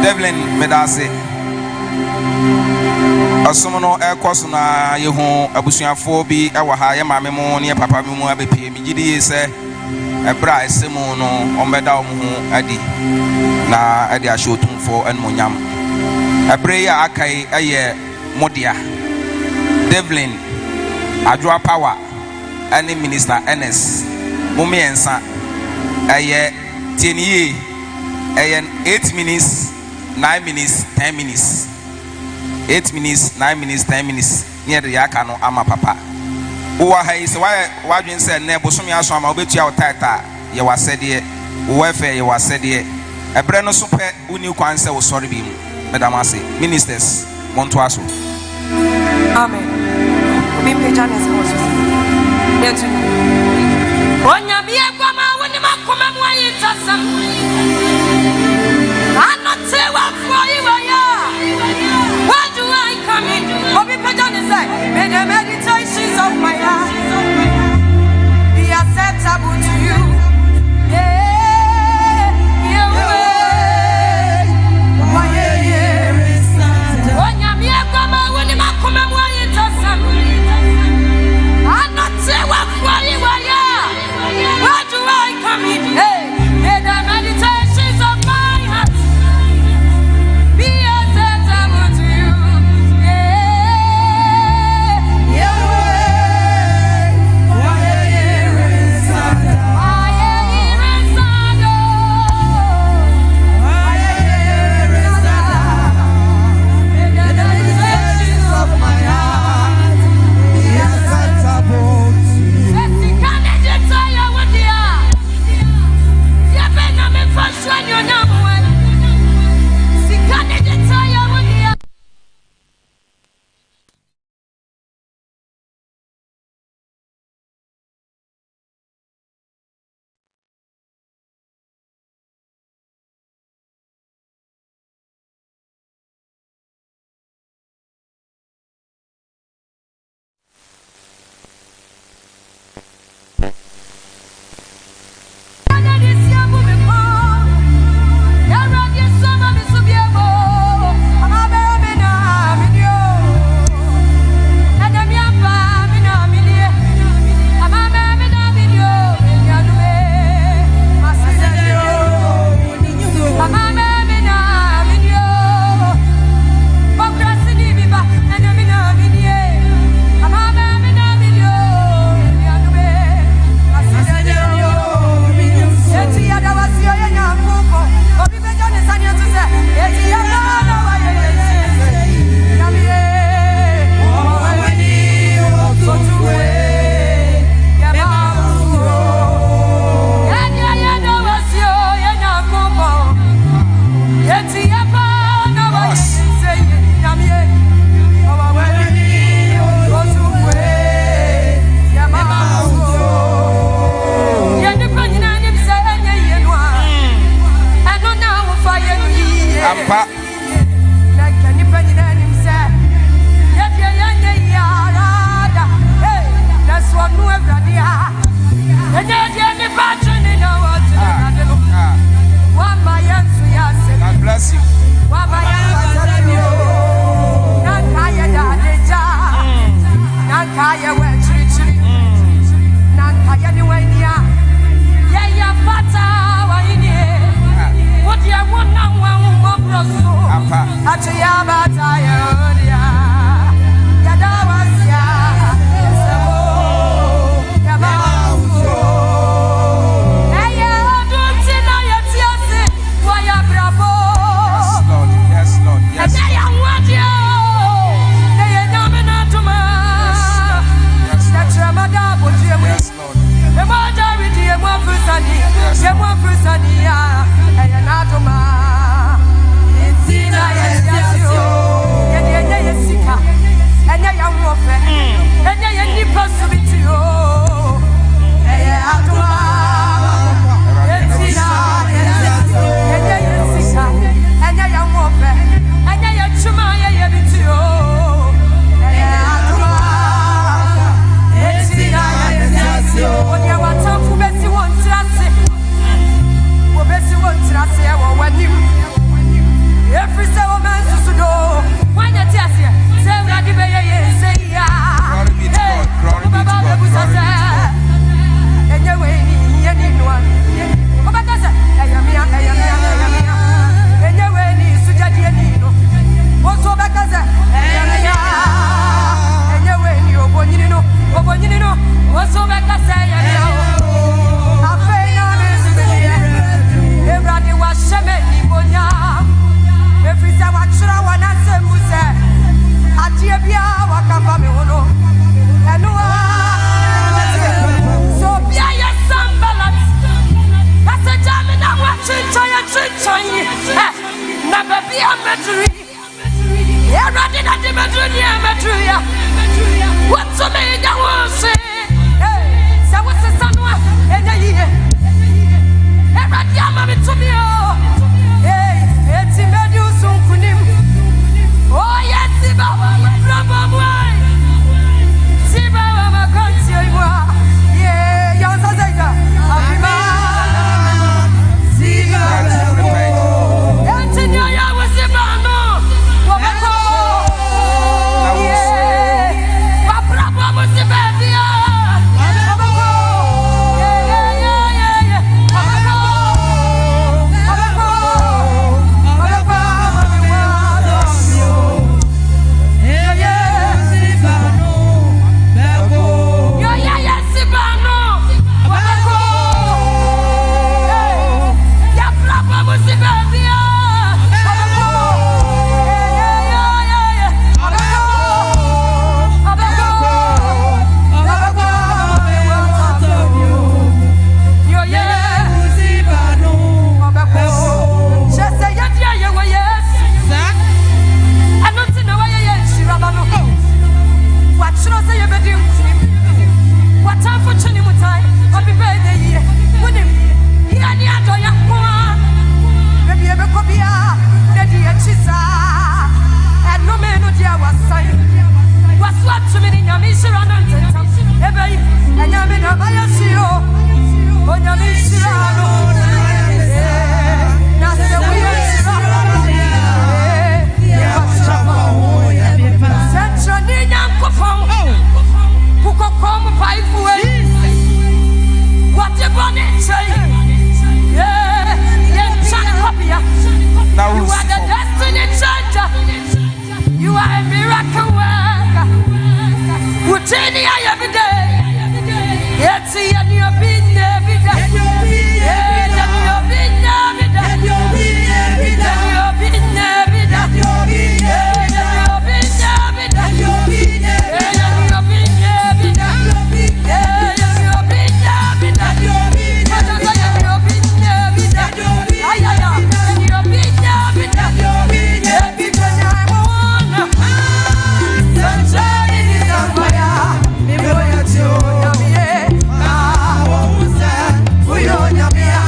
Devlin Medase Asomono ekoso na yehu abusuafo bi ewa ya maame mu ne papa bi mu abepie mi gidi se ebra esemu no ombeda omu adi na adi ashotumfo enmonyam ebre ya akai eye modia Devlin Adwa Power any Minister NS Mumiensa eye tieniye eye 8 minutes 9 minutes 10 minutes 8 minutes 9 minutes 10 minutes near the yakano ama papa uwa hai se wa dwen se ne bosom ya so ama obetua o tata ye wasede wefe ye wasede ebre no so pe uni kwan se wo sori bi mu madam ase ministers monto aso amen obi pe janes moses yetu onya bi egwa ma woni makoma mu ayi tasam anote wa for you where do I come in obi pe janes say may the meditations of my heart be acceptable to you onya bi egwa ma woni makoma mu ayi tasam anote wa for you where do I come in may the meditations of my heart be acceptable to you Yeah.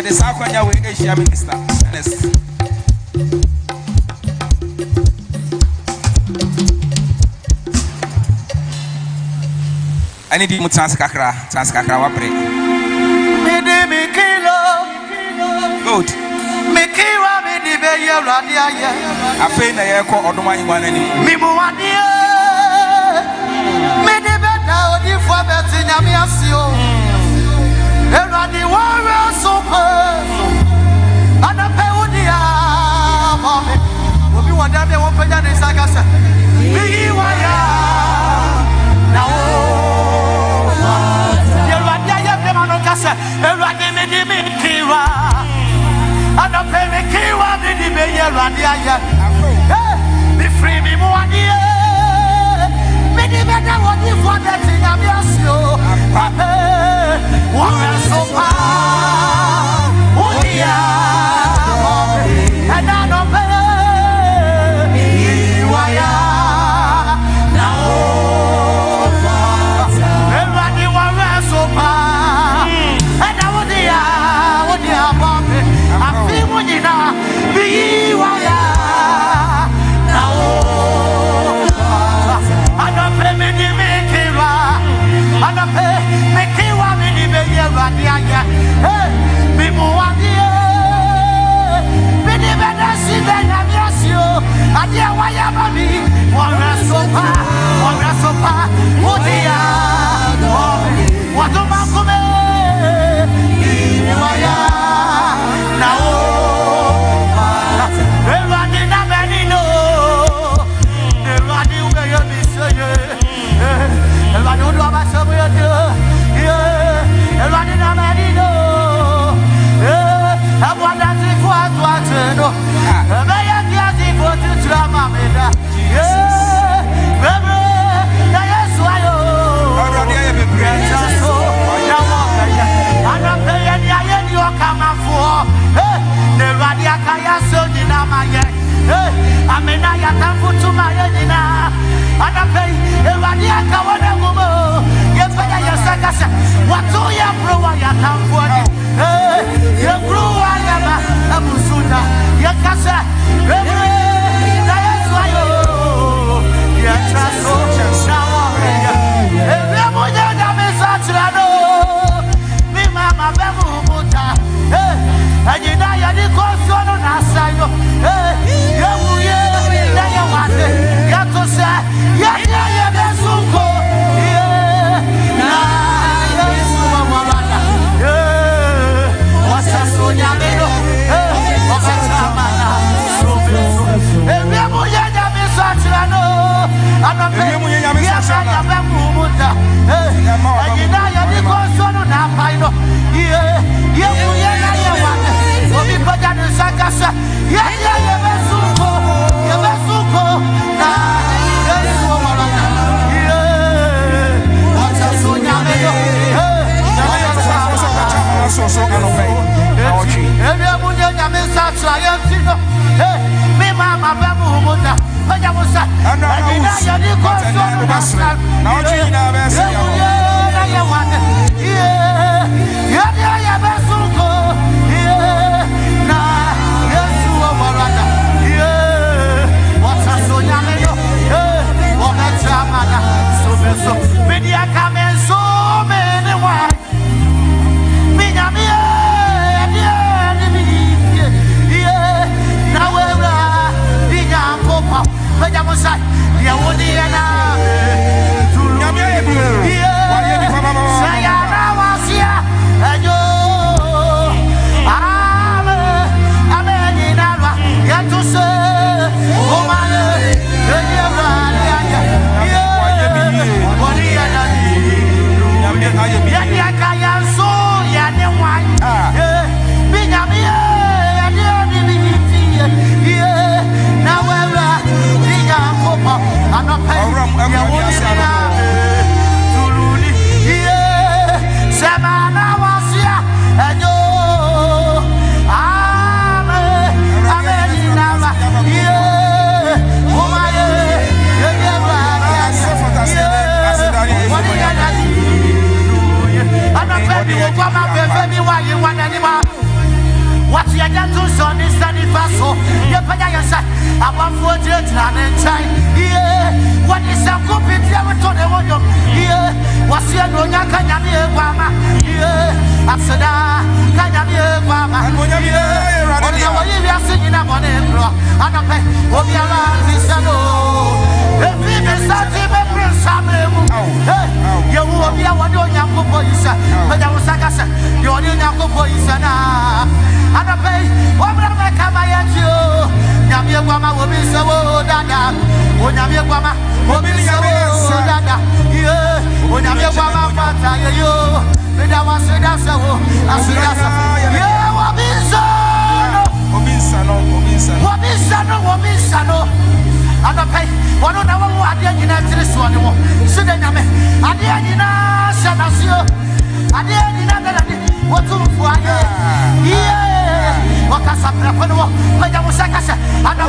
the Sakwanya with Asia Minister. I need you to Transkakra Wapre. Good. Mikiwa Midibeya Radia. I feel I call Odoma in one anymore. Mimuadia Midibeta, the Fabet in Amiasio. Eradi warrior super. And a Peodia. Will be one day they won't pay the Sagasa. Miwaya. Now, Eradia Yamanokasa. Eradi Midibikiwa. And a Pemikiwa Midibeya Radia. Be free, me one year. Midibeta, what if one that in Amiasio? Warrior super. And I don't pay. Everybody warrior super. And I would I feel when you know. Be wire. Now I don't pay me the Mikiwa. I don't pay Mikiwa me the Radia. Hey, be more dear. Be the better see than Amiasio. I dear wire baby. Warrior super. Oh dear. What do I come? Wire. Now what you got to son is standing fast so you pay your son I want for you to try yeah what is a copy of the one yeah what's your no yakanyami mama yeah absada kanyami mama yeah what you are singing about it and I pay what you are Cristiano if we miss that you will be a one on your boys but I was like I said you are in your boys and I pay what will I come at you Yamia Guama will be so dada when Yamia Guama will be so dada yeah when Yamia Guama Mata you but I was said that's yeah Wabisano and I pay one of our United Swan so then I mean I didn't what to yeah what can happen but I was like I said and I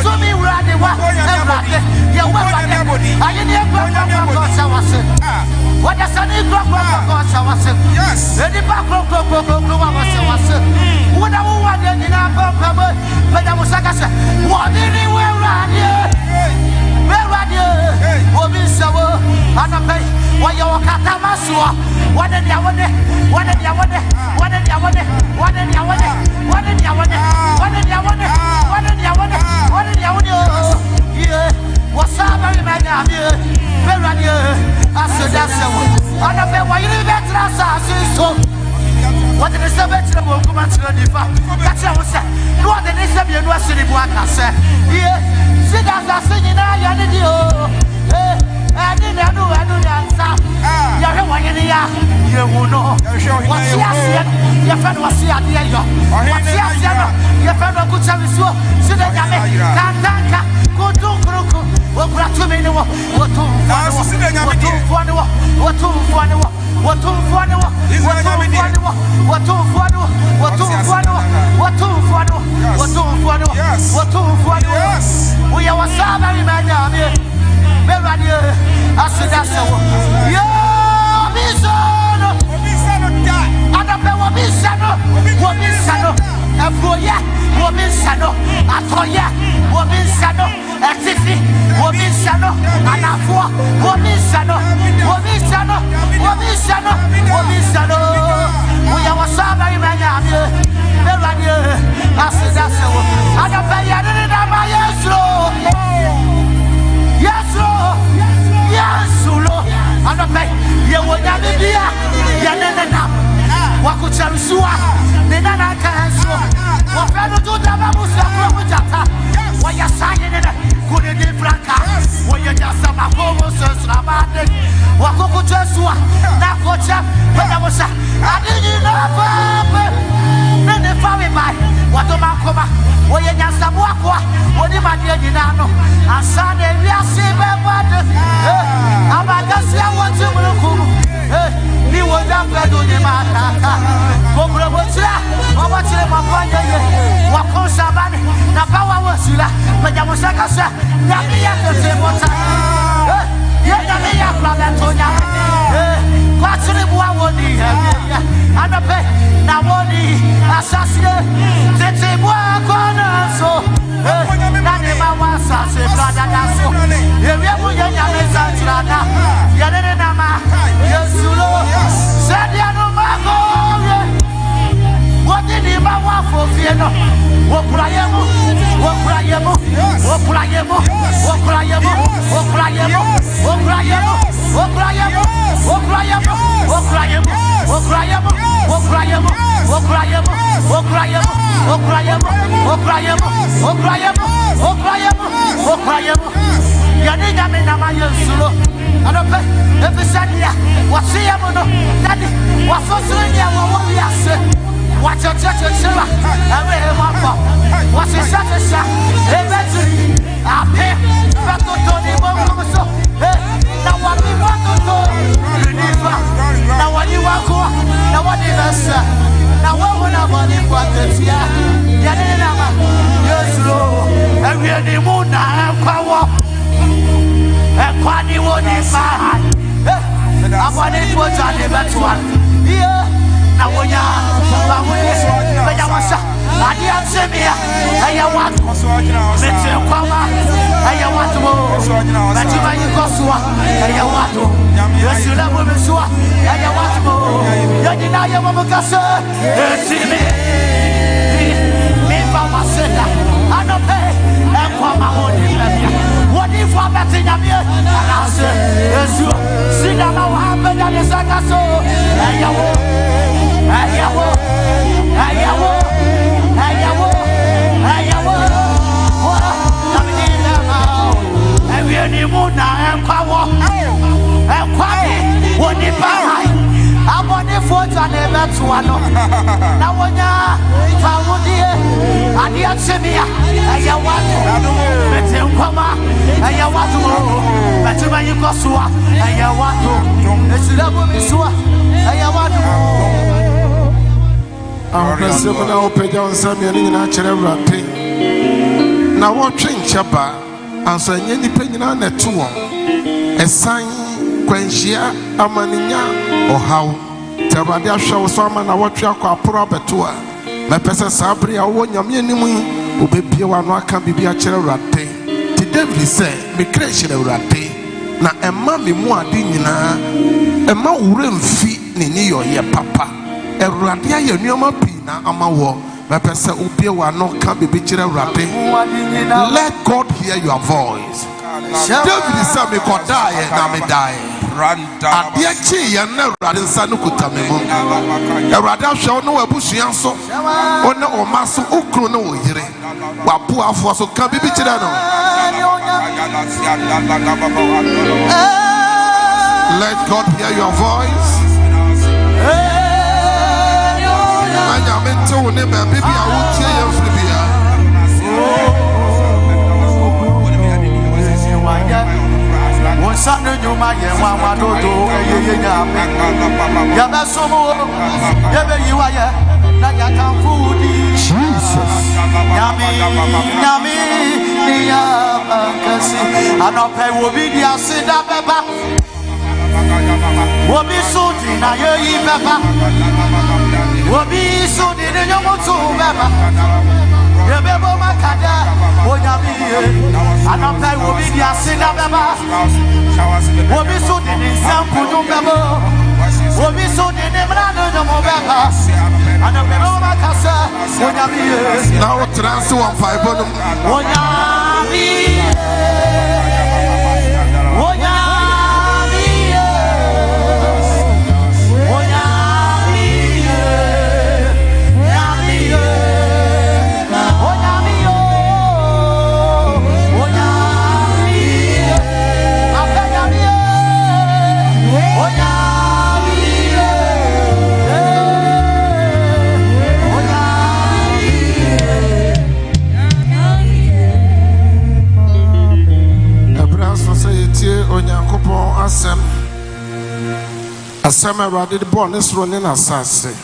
so me ready what what does I need yes the back what I wanted in our but I was like I said what anywhere around here where are you what is so and I pay what you walk at Masua what did you want what did you want what did you want what did you want what did you want what did you want what did you want what did you want yeah what's up everybody where are you I said that's so and I pay why you live at so what did the Sabbath come and tell you? That's what I said. No, the next time you know, I said, yeah, see that I'm singing. I did you. I didn't know that. You're one in the year. You know what's here. Your friend was here. What's here? Your friend was good service. So that I go to Kuruku. What to me? What to we are sorry, man. I said that's so. Yeah, Bisano. And the power Bisano. Afoya, Wobisano, Atoya, Wobisano, Atifi, Wobisano, Anafua, Wobisano, Wobisano, Wobisano, Wobisano. We are sorry, man. I said that's so. And the power yes, Lord. Yes, Lord. And the power you will never be a Wakucharusua, Nana Kanso, Wafano to the Babusa, why you're signing it, couldn't be Franca, when you're just a Mahomo, Rabate, Wakuchasua, Nakocha, but I was I didn't know. Then the family by Watomakoma, where you're just a Wakwa, what do you know? And Sunday, we are seeing what I'm just here, what you will. He was up there doing the matter. Over what's that? Or what's in my point? What comes about it? Now, power was you like, but I was like I said, Yami at the same time. Yet, I may have brought that to you. What's in the one? And the pay now, what the assassin? That's a work on us. So, Nanima was a brother. Here we are, Yamisa, Yanama. Said you know my God. What did he want for Fiano? What Priamo? What Priamo? What Priamo? What Priamo? What Priamo? What Priamo? What Priamo? What Priamo? What Priamo? What Priamo? What Priamo? What Priamo? What Priamo? What Priamo? What Priamo? What Priamo? What Priamo? What Priamo? Yanina Menamaya Sulu. I don't pay every Sunday. What's the Yamono? Daddy, what's the Sunday? What we are saying? What's your church and Sarah? I may have one more. What's the Saturday? Eventually, I pay. But to Tony Momoso. Now what we want to do? Now what you want to do? Now what is us? Now what will I want to do? Yanina, yes, Lord. And we are the moon now. Power. Kwani woni fa abone to jale betwa yeah na wonya Semia, I want Kwama, I want to Kosua, I want to Yasula Mumsua, I want to Yadina Yamakasa, me Mama Senda, I don't pay, and Kwama what if I'm at in Yamia? And I say, yes, you see that now happened at the Sakaso, I want the photo and never to one. Now, when you found it, I didn't see me. I want to let him come out. I want to let him you go so. I want to. It's never be so. I want to. I'm pressing now, pay on some natural rapping. Now, what change Chaba and say any penny on a two a sign. Quenchia, Amaninya, or how Tabadia show some and I watch your proper tour. My person Sabri, I want your minimum, who be one can be a chair ratte. Today, we say, me creation a ratte. Now, a mammy more dinina, a more room feet, Nini or ye papa. A radia, your new pina, Amawo. My person who be one no can be chair ratte. Let God hear your voice. David said, me could die and now me die. Adiachi ya na rade nsanu kutamemu. Erade show no abusuan so. Ona o maso okro na o yire. Wapo afo so kan bibi kire no. Let God hear your voice. Anya mento ne ba bibi a wo tie ye fri bia. Sunday, you might get one to do. Yabasomo, Yabba, you are like I can food. Jesus, Yami, I don't pay will be the Sida Pepper. Will be so in a year, Pepper. Will be so in your motor, Pepper. Yabba, Macada, oh, Yami, I don't pay will be the Sida Pepper. Will be so in some Puno, will be so in the Mobile, and a Pebble Casa, now transfer 5. Asem awade de born esro ne na sase.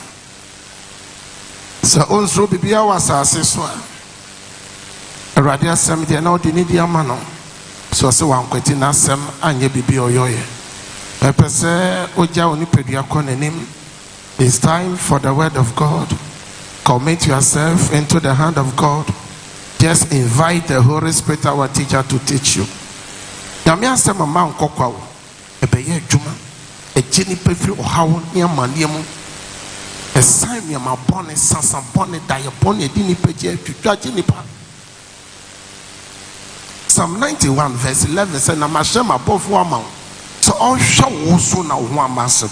Sa onso bibia wa sase so a. Awade asem de na odi ni di ama no. So se wan kwati na asem anye bibia oyoye. Pepese oja oni pedua konanim. It's time for the word of God. Commit yourself into the hand of God. Just invite the Holy Spirit, our teacher, to teach you. Namia sema ma nkokwa wo ebeye adwuma ejini pefiri ohawo ne amaniemu esan me ma bone sansan bone daye bone edini peje atwitwa ginipa. Psalm 91 verse 11 says na ma hye ma bofo ama so ohwe wo so na wo amase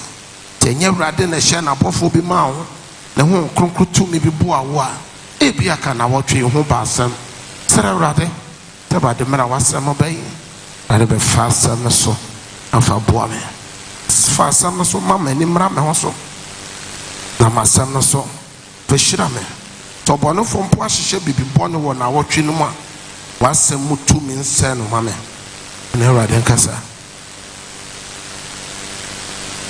tenye wrade na hye na bofo bi ma wo ne ho kronkrotu me bi bo awo a ebi aka na wotwe ho ba asem sere wrade teba de mera wasem obayi I be fast and so and for boy. Fast and so, mamma, and Imram also. Namasam so, Peshirame. Tobono from Poisha be born one hour chinuma. Was some mutu means sen, mamma. Never then casa.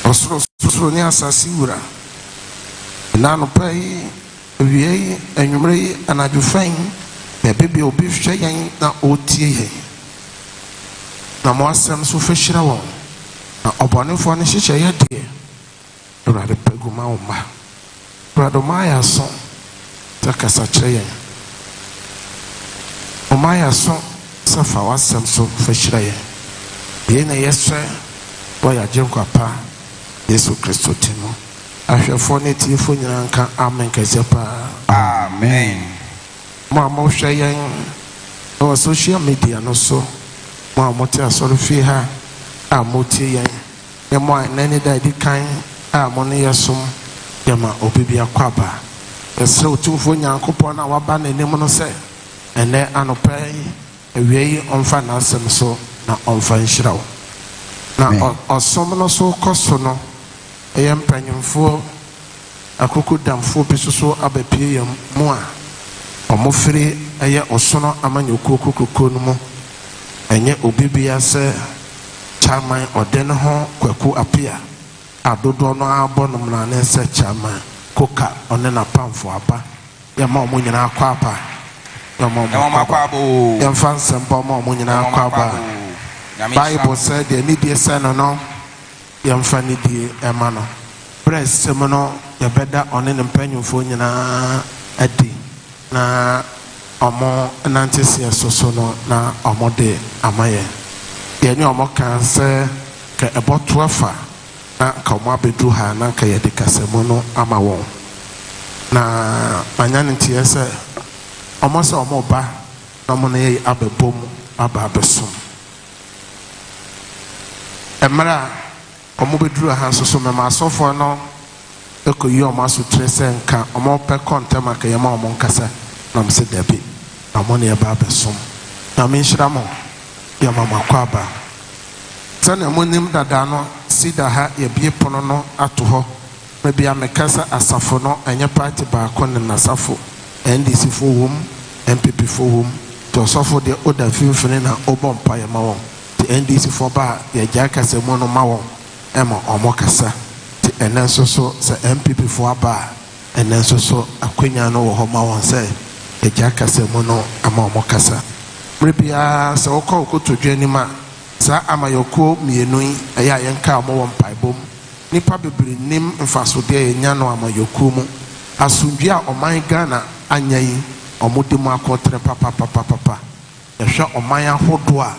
Osro near Sassura. Nano pay, VA, and you may, and I do fine. My baby will be shaking now, OTA. Na mwasem so feshira won na obonefo ne hyehyɛ yɛ de urade paguma umma urade ma ya so Pastor Kasacheyen. Omaya so safa wasem so fashiraye. Yena yeswe boya jenko apa Yesu Kristo timo. Ahwefo ne tifo nyina nka amen kasepa. Amen. Mo hweyen o social media no so. Mo amote asoro fi ha amote yen. Ye mo nani da di kan mo ne yesom ye ma obibia kwaba. Esre otumfo nyankopon na waba na enim no se ene anopai ewie onfa na asem so na onfa nhyirawo. Na osom no so koso no eyem panyimfo akoko damfo bisoso abapie yam mu a omofiri eye osono amanyoku kokoko no mu enye obibia se chairman odene ho kwaku apia adodo no abono na ne se chairman koka one na pamfo aba ya ma omo nyina akwa apa ya ma omo akwa bo ya fanse mba ma omo nyina akwa aba Bible said the need say no ya mfa ni die ema no press sem no ya beda one ne mpanyumfo nyina adi na omo nantese soso no na omo de amaye ye ni omo kan se ke eboto afa na ka omo abedu ha na ka ye de kasemo no ama won na anyane tie se omo se omo ba na omo na ye abebom aba abesom emra omo beduru ha soso me masofo no ekoyi omo asotre se nka omo pe kontema ka ye ma omo nkasa na mse dabi omo na ye ba abesom na me nhira mo ya mama kwaba sana mo nim dada no sida ha ye bie pono no ato ho me bia mekasa asafo no enye party ba ko ne nasafo NDC fo wom MPP fo wom to sofo de oda finfini na obompa ye ma won the NDC fo ba ye ja kasa mo no ma won ema omo kasa ti enenso so se MPP fo aba enenso so akwanya no wo ho ma won se ye ja kasa mo no ama omo kasa Rebia se wokọ okotodwe nima sa amayoko mienu eya yenka mo won paibom nipa bebre nim mfasode enya no amayoko mu asundwe a oman Ghana anyan omodemu akotre papa ehwe oman ahodo a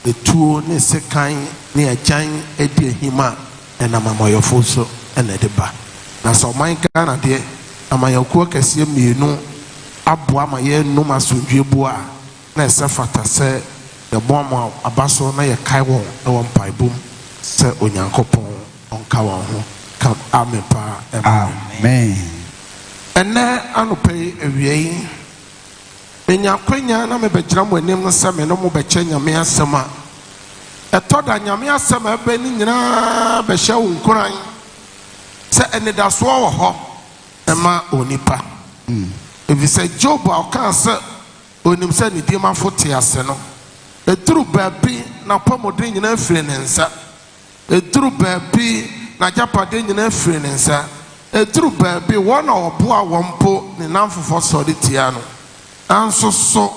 etuo ne sekan ne agyan edi ehima ena mamayofo so ena de ba na so oman Ghana de amayoko kase mienu abo amaye num asundwe bu a na esafata se the bomb abaso na ye kai won e won paibum se onyankopon onka won ho ka amen pa amen ene anope ewiei enyakwanya na me begira mo anim no se me no mo beche nyame asema etoda nyame asema ebe ni nyina be hye wo nkuran se ene da so wo ho ema onipa ebi se Job aka se onim se ne di mafote ase no eduru baabi na pomodin nyina firi ne nsa eduru baabi na japade nyina firi ne nsa eduru baabi wona oboa wompo ne namfofo so de tia no anso so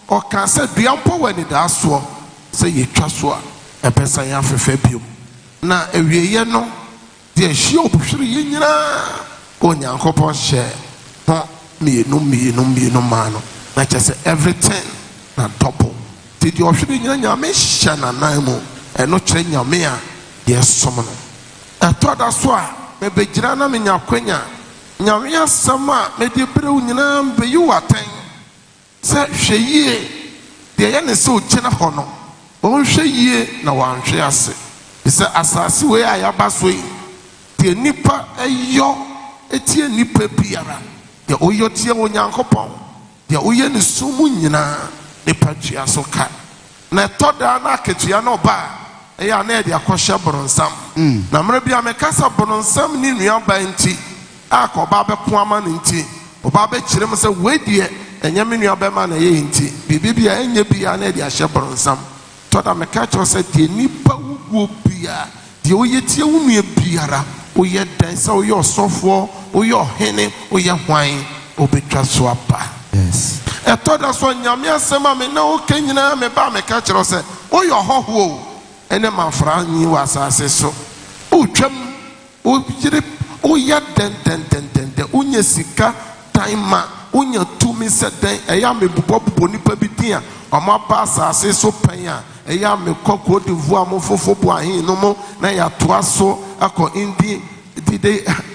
oka se duampo wani da so se yetwa so a epesa ya afefa biom na ewieye no de ahie obuhwere ye nyina onyankopon hye ho mienu ma no na chese everything na double did you should nyame hye na nan mu eno kire nyame a ye som no atoda so a me begira na me nyakwanya nyame asem a me de brew nyina be you aten se hweyie de ye ne se o kina ho no o hweyie na wanhwe ase se asase we ayaba so yi de nipa eyo etie nipa biara de oyo tie onyankopon ya uye ni sumu nyina ne patua so ka na toda na aketua no ba eya na e de akoshe bronsam na mre bia me kasa bronsam ni nua ba nti akoba be ko ama nti oba be kirem se wedie enye me nua be ma na ye nti bibia enye bia na e de ahye bronsam toda me ka cho se de nipa wugo bia de uye tie wu nua biara uye dan se uye osofo uye ohene uye hwan obetwa so apa. Yes. Etoda so nyame asema me na o kenyina me ba me ka kiro se o yo hoho ene mafra nyi wasase so o twam o jire o ya den unye sika dan ma unya tumi se dan eya me bubɔ nipa bi din a ɔmo aba asase so pɛn a eya me kɔ Cote d'Ivoire mo fofo bo ahin no mo na ya toa so akɔ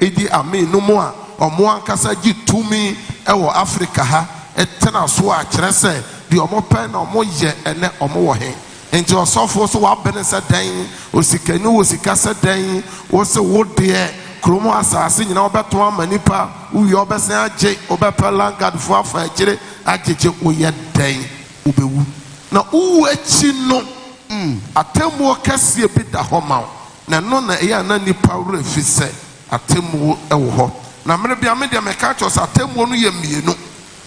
Idi Amin no mo a ɔmo ankasa gi tumi ɛwɔ Africa ha ɛtena so a kyerɛ sɛ di ɔmo pɛn na ɔmo yɛ ɛnɛ ɔmo wɔ he nti ɔsɔfo so wabɛne sɛ dan osikani wɔ sika sɛ dan wɔ sɛ wo deɛ kromo asase nyina ɔbɛto ama nipa uyi ɔbɛsɛn agye ɔbɛpɛ langard fo afa akyire agyegye woyɛ dan wobɛwu na uwu akyi no atemmuo kɛseɛ bi da hɔ ma wo na no na ɛyɛ na nipa wura fi sɛ atemmuo ɛwɔ hɔ na mmere bia me deɛ mɛka kyerɛ sɛ atemmuo no yɛ mmienu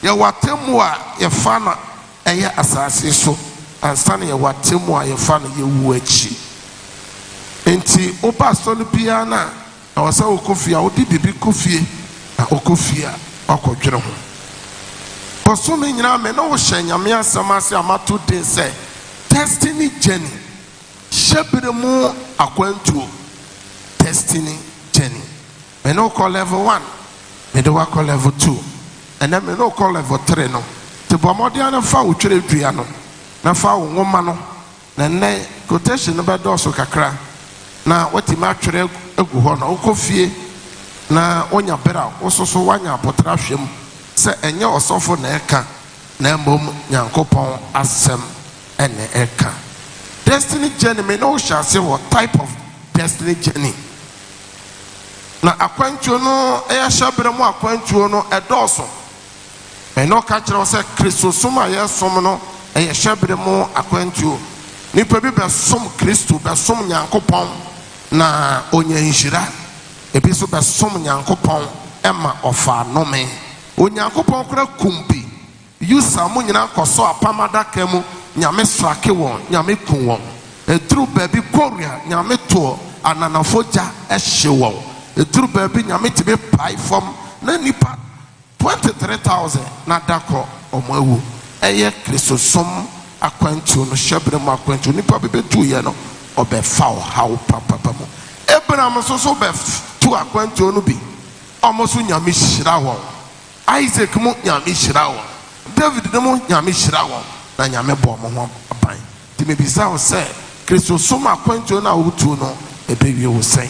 yɛwɔ atemmuo a yɛfa na ɛyɛ asase so ansa na yɛwɔ atemmuo a yɛfa na yɛwu akyi enti woba asɔre biara na ɛwɔ sɛ wokɔ fie a wode biribi kɔ fie na wokɔ fie a wakɔdwere ho bɔsome nyinaa me na wohyɛ nyame asɛm ase a mato den sɛ destiny journey hyɛbere mu akwantuo destiny journey me no call level 1 me do call level 2 and then me no call level 3 no te bɔmɔden na fa wo twere dua no na fa wo nwoma no na nne quotation no bɛdɔɔso kakra na wati ma twere egu hɔ na wokɔ fie na onya bera wososo wanya abotra hwem sɛ ɛnyɛ ɔsɔfo na ɛka na mmom nyankopɔn asɛm ɛna ɛka destiny journey me no shall say what type of destiny journey na akwantuo no ɛyɛ hyɛbere mu akwantuo no ɛdɔɔso me no ka kyerɛ sɛ kristosom a yɛsom no ɛyɛ hyɛbere mu akwantuo nipa bi bɛsom kristo bɛsom nyankopɔn na onya nhyira ebi so bɛsom nyankopɔn ɛma ɔfa nome onyankopɔn kora kumbi yusa mo nyina kɔsɔ apamadaka mu nyame srake wɔn nyame kun wɔn eduru baabi korea nyame to ananafo gya ɛhye wɔn eduru baabi nyame tibe pai fam na nipa 23,000 na dakɔ ɔmo awu ɛyɛ kristosom akwantuo no hyɛbere mu akwantuo nipa bi betu yɛ no ɔbɛfa ɔhaw papapa mu Abraham so bɛtu akwantuo no bi ɔmo so nyame hyira wɔn Isaac mu nyame hyira wɔn David mu nyame hyira wɔn na nyame bɔ ɔmo ho aban ti me bisa wo sɛ kristosom akwantuo na wotu no ebewie wo sɛn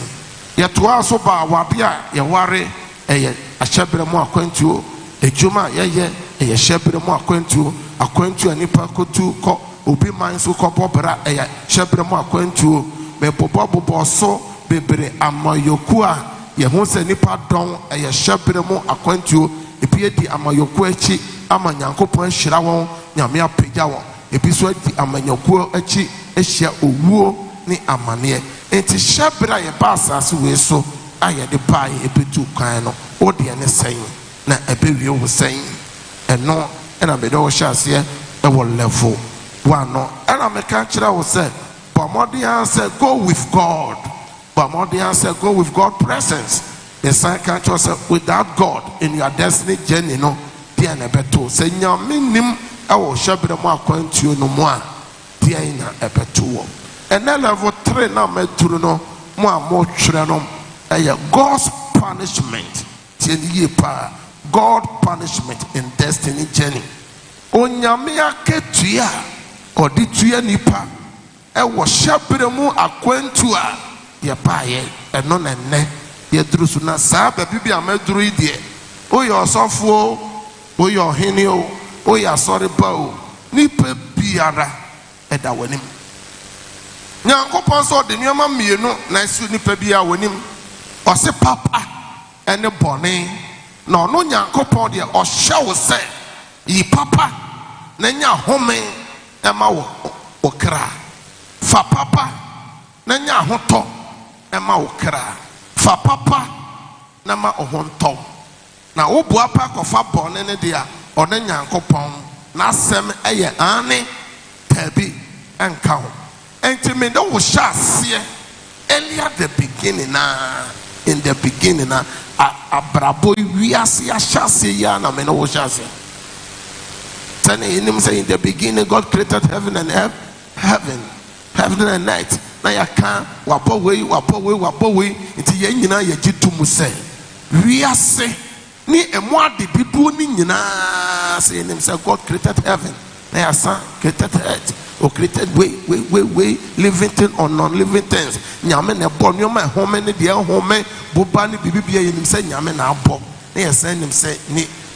yɛtoa so ba awade a yɛware ɛyɛ ahyɛbere mu akwantuo edwuma yɛyɛ ɛyɛ hyɛbere mu akwantuo akwantuo nipa kotu kɔ obi man so kɔbɔ bra ɛyɛ hyɛbere mu akwantuo bɛbobɔ so bebre amayoku a yɛho sɛ nipa dɔn ɛyɛ hyɛbere mu akwantuo ebi edi amayoku akyi ama nyankopɔn ahyira wɔn nyame apagya wɔn ebi so edi amanyoku akyi ahyia owuo ne amaneɛ enti hyɛbere a yɛba asase wei so a yɛde baa ebetu kwan no ɔdeɛ ne sɛn na ɛbɛwie wo sɛn ɛno ɛna bɛde ɔhyɛ aseɛ ɛwɔ level 1 no ɛna meka kyerɛ wo sɛ bɔmmɔden sɛ go with God bɔmmɔden sɛ go with God presence yɛsan ka kyerɛ sɛ without God in your destiny journey no deɛ na ɛbɛto sɛ nyame nim ɛwɔ hyɛbere mu akwantuo no mu a deɛ na ɛbɛto wɔ ɛnɛ level 3 na mɛturu no mo a motwerɛ no ɛyɛ God's punishment tie ne yie paa God punishment in destiny journey onyame aketua ɔde tua nipa ɛwɔ hyɛbere mu akwantuo a yɛbaayɛ ɛno na nnɛ yɛduru so na saa baabi bi a mɛduru yi deɛ woyɛ ɔsɔfo o woyɛ ɔhene o woyɛ asɔreba o nipa biara ɛda w'anim nyankopɔn sɛ ɔde nneɛma mmienu na ɛsi nipa biara w'anim ɔse papa ɛne bɔne na ɔno nyankopɔn deɛ ɔhyɛ wo sɛ yi papa na nya home ɛma wo kra fa papa na nya ahotɔ ɛma wo kra fa papa na ma ɔho ntɔ na wo boa pa kɔfa bɔne ne deɛ ɔne nyankopɔn na asɛm ɛyɛ ane taabi ɛnka ho enti me de wo hyɛ aseɛ earlier the beginning na in the beginning na abrabo wiase ahyɛ aseɛ yi na me ne wo hyɛ aseɛ sɛne yɛnim sɛ in the beginning God created heaven and heaven and night na yɛka wabɔ wei nti yɛn nyinaa yɛgye to mu sɛ wiase ni emu ade bidu ni nyina say him say God created heaven na ya san created earth or created way living things or non-living things nyame na bo nyoma home ne de home boba ne bibibia him say nyame na abo na ya san him say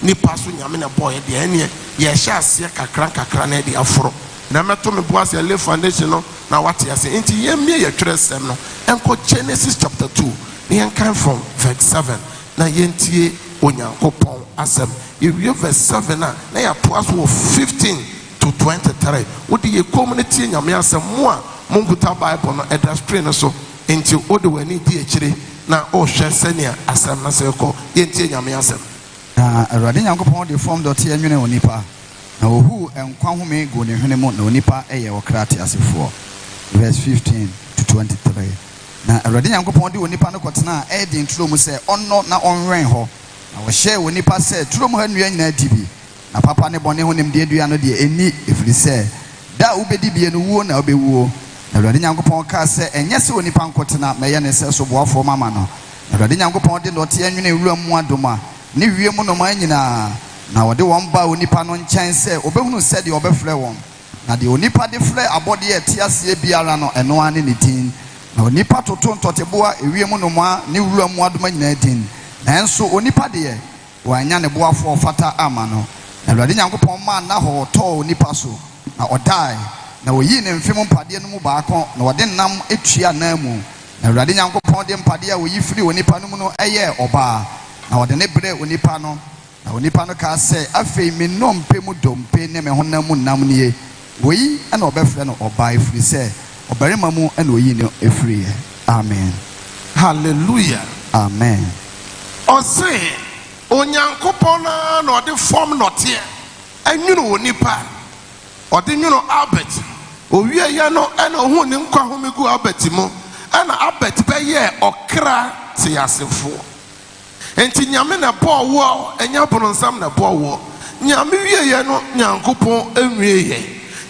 ni paso nyame na bo ye de ene ye hya ase kakra na de aforo na meto me boas ya lay foundation no na what ya say enti ye mie ye twerɛsɛm no enko Genesis chapter 2 ne kan from verse 7 na yentie onyankopɔn asɛm ewie verse 7 na ya toaso 15 to 23 wodi ye community nyame asɛm mo a monkuta Bible no ɛda screen so enti wode wani di akyire na o hwɛ sɛnea asɛm na sɛ kɔ yentie nyame asɛm na awurade nyankopɔn de form dɔte anwene onipa na ohu enkwa home go ne hwene mu na onipa ɛyɛ ɔkrate asefoɔ verse 15 to 23 na awurade nyankopɔn de onipa no kɔtena ɛde nturo mu sɛ ɔnɔ na ɔnwɛn hɔ na wɔhyɛ onipa sɛ turo mu ha nnua nyinaa di bi na papa ne bɔne ho nimdeɛ dua no deɛ ɛni ɛfiri sɛ da a wobɛdi bie no wuo na wobɛwuo na awurade nyankopɔn kaa sɛ ɛnyɛ sɛ onipa nkɔtena mɛyɛ ne sɛ soboafoɔ mama no na awurade nyankopɔn de nɔte anwene wura mu adom a ne wie mu noma nyinaa na wɔde wɔn ba onipa no nkyɛn sɛ ɔbɛhunu sɛdeɛ ɔbɛfrɛ wɔn na deɛ onipa de frɛ abɔdeɛ ɛte aseɛ biara no ɛno ara ne ne din na onipa toto ntɔteboa ewie mu noma ne wura mu adom nyinaa din nanso onipa deɛ wanya ne boafoɔ fata ama no na awurade nyankopɔn maa na hɔ tɔɔ onipa so na ɔdae na oyi ne mfem mpadeɛ no mu baako na wɔde nam etua nan mu na awurade nyankopɔn de mpadeɛ a oyi firi onipa no mu no ɛyɛ ɔbaa na wɔde ne brɛ onipa no na onipa no kaa sɛ afei me nnompe mu dompe ne me honam mu nam nie oyi ɛna ɔbɛfrɛ no ɔbaa efiri sɛ ɔbarima mu ɛna oyi no efiri amen hallelujah amen ɔse onyankopɔn na ɔde form nɔteɛ anwunu onipa ɔde nwunu Albert owie yɛ no ɛna ɔhu ne nkwa home gu Albert mu ɛna Albert bɛyɛ ɔkra te asefoɔ enti nyame na bɔɔ wo enya boronsam na bɔɔ wo nyame wie yɛ no nyankopɔn enwie yɛ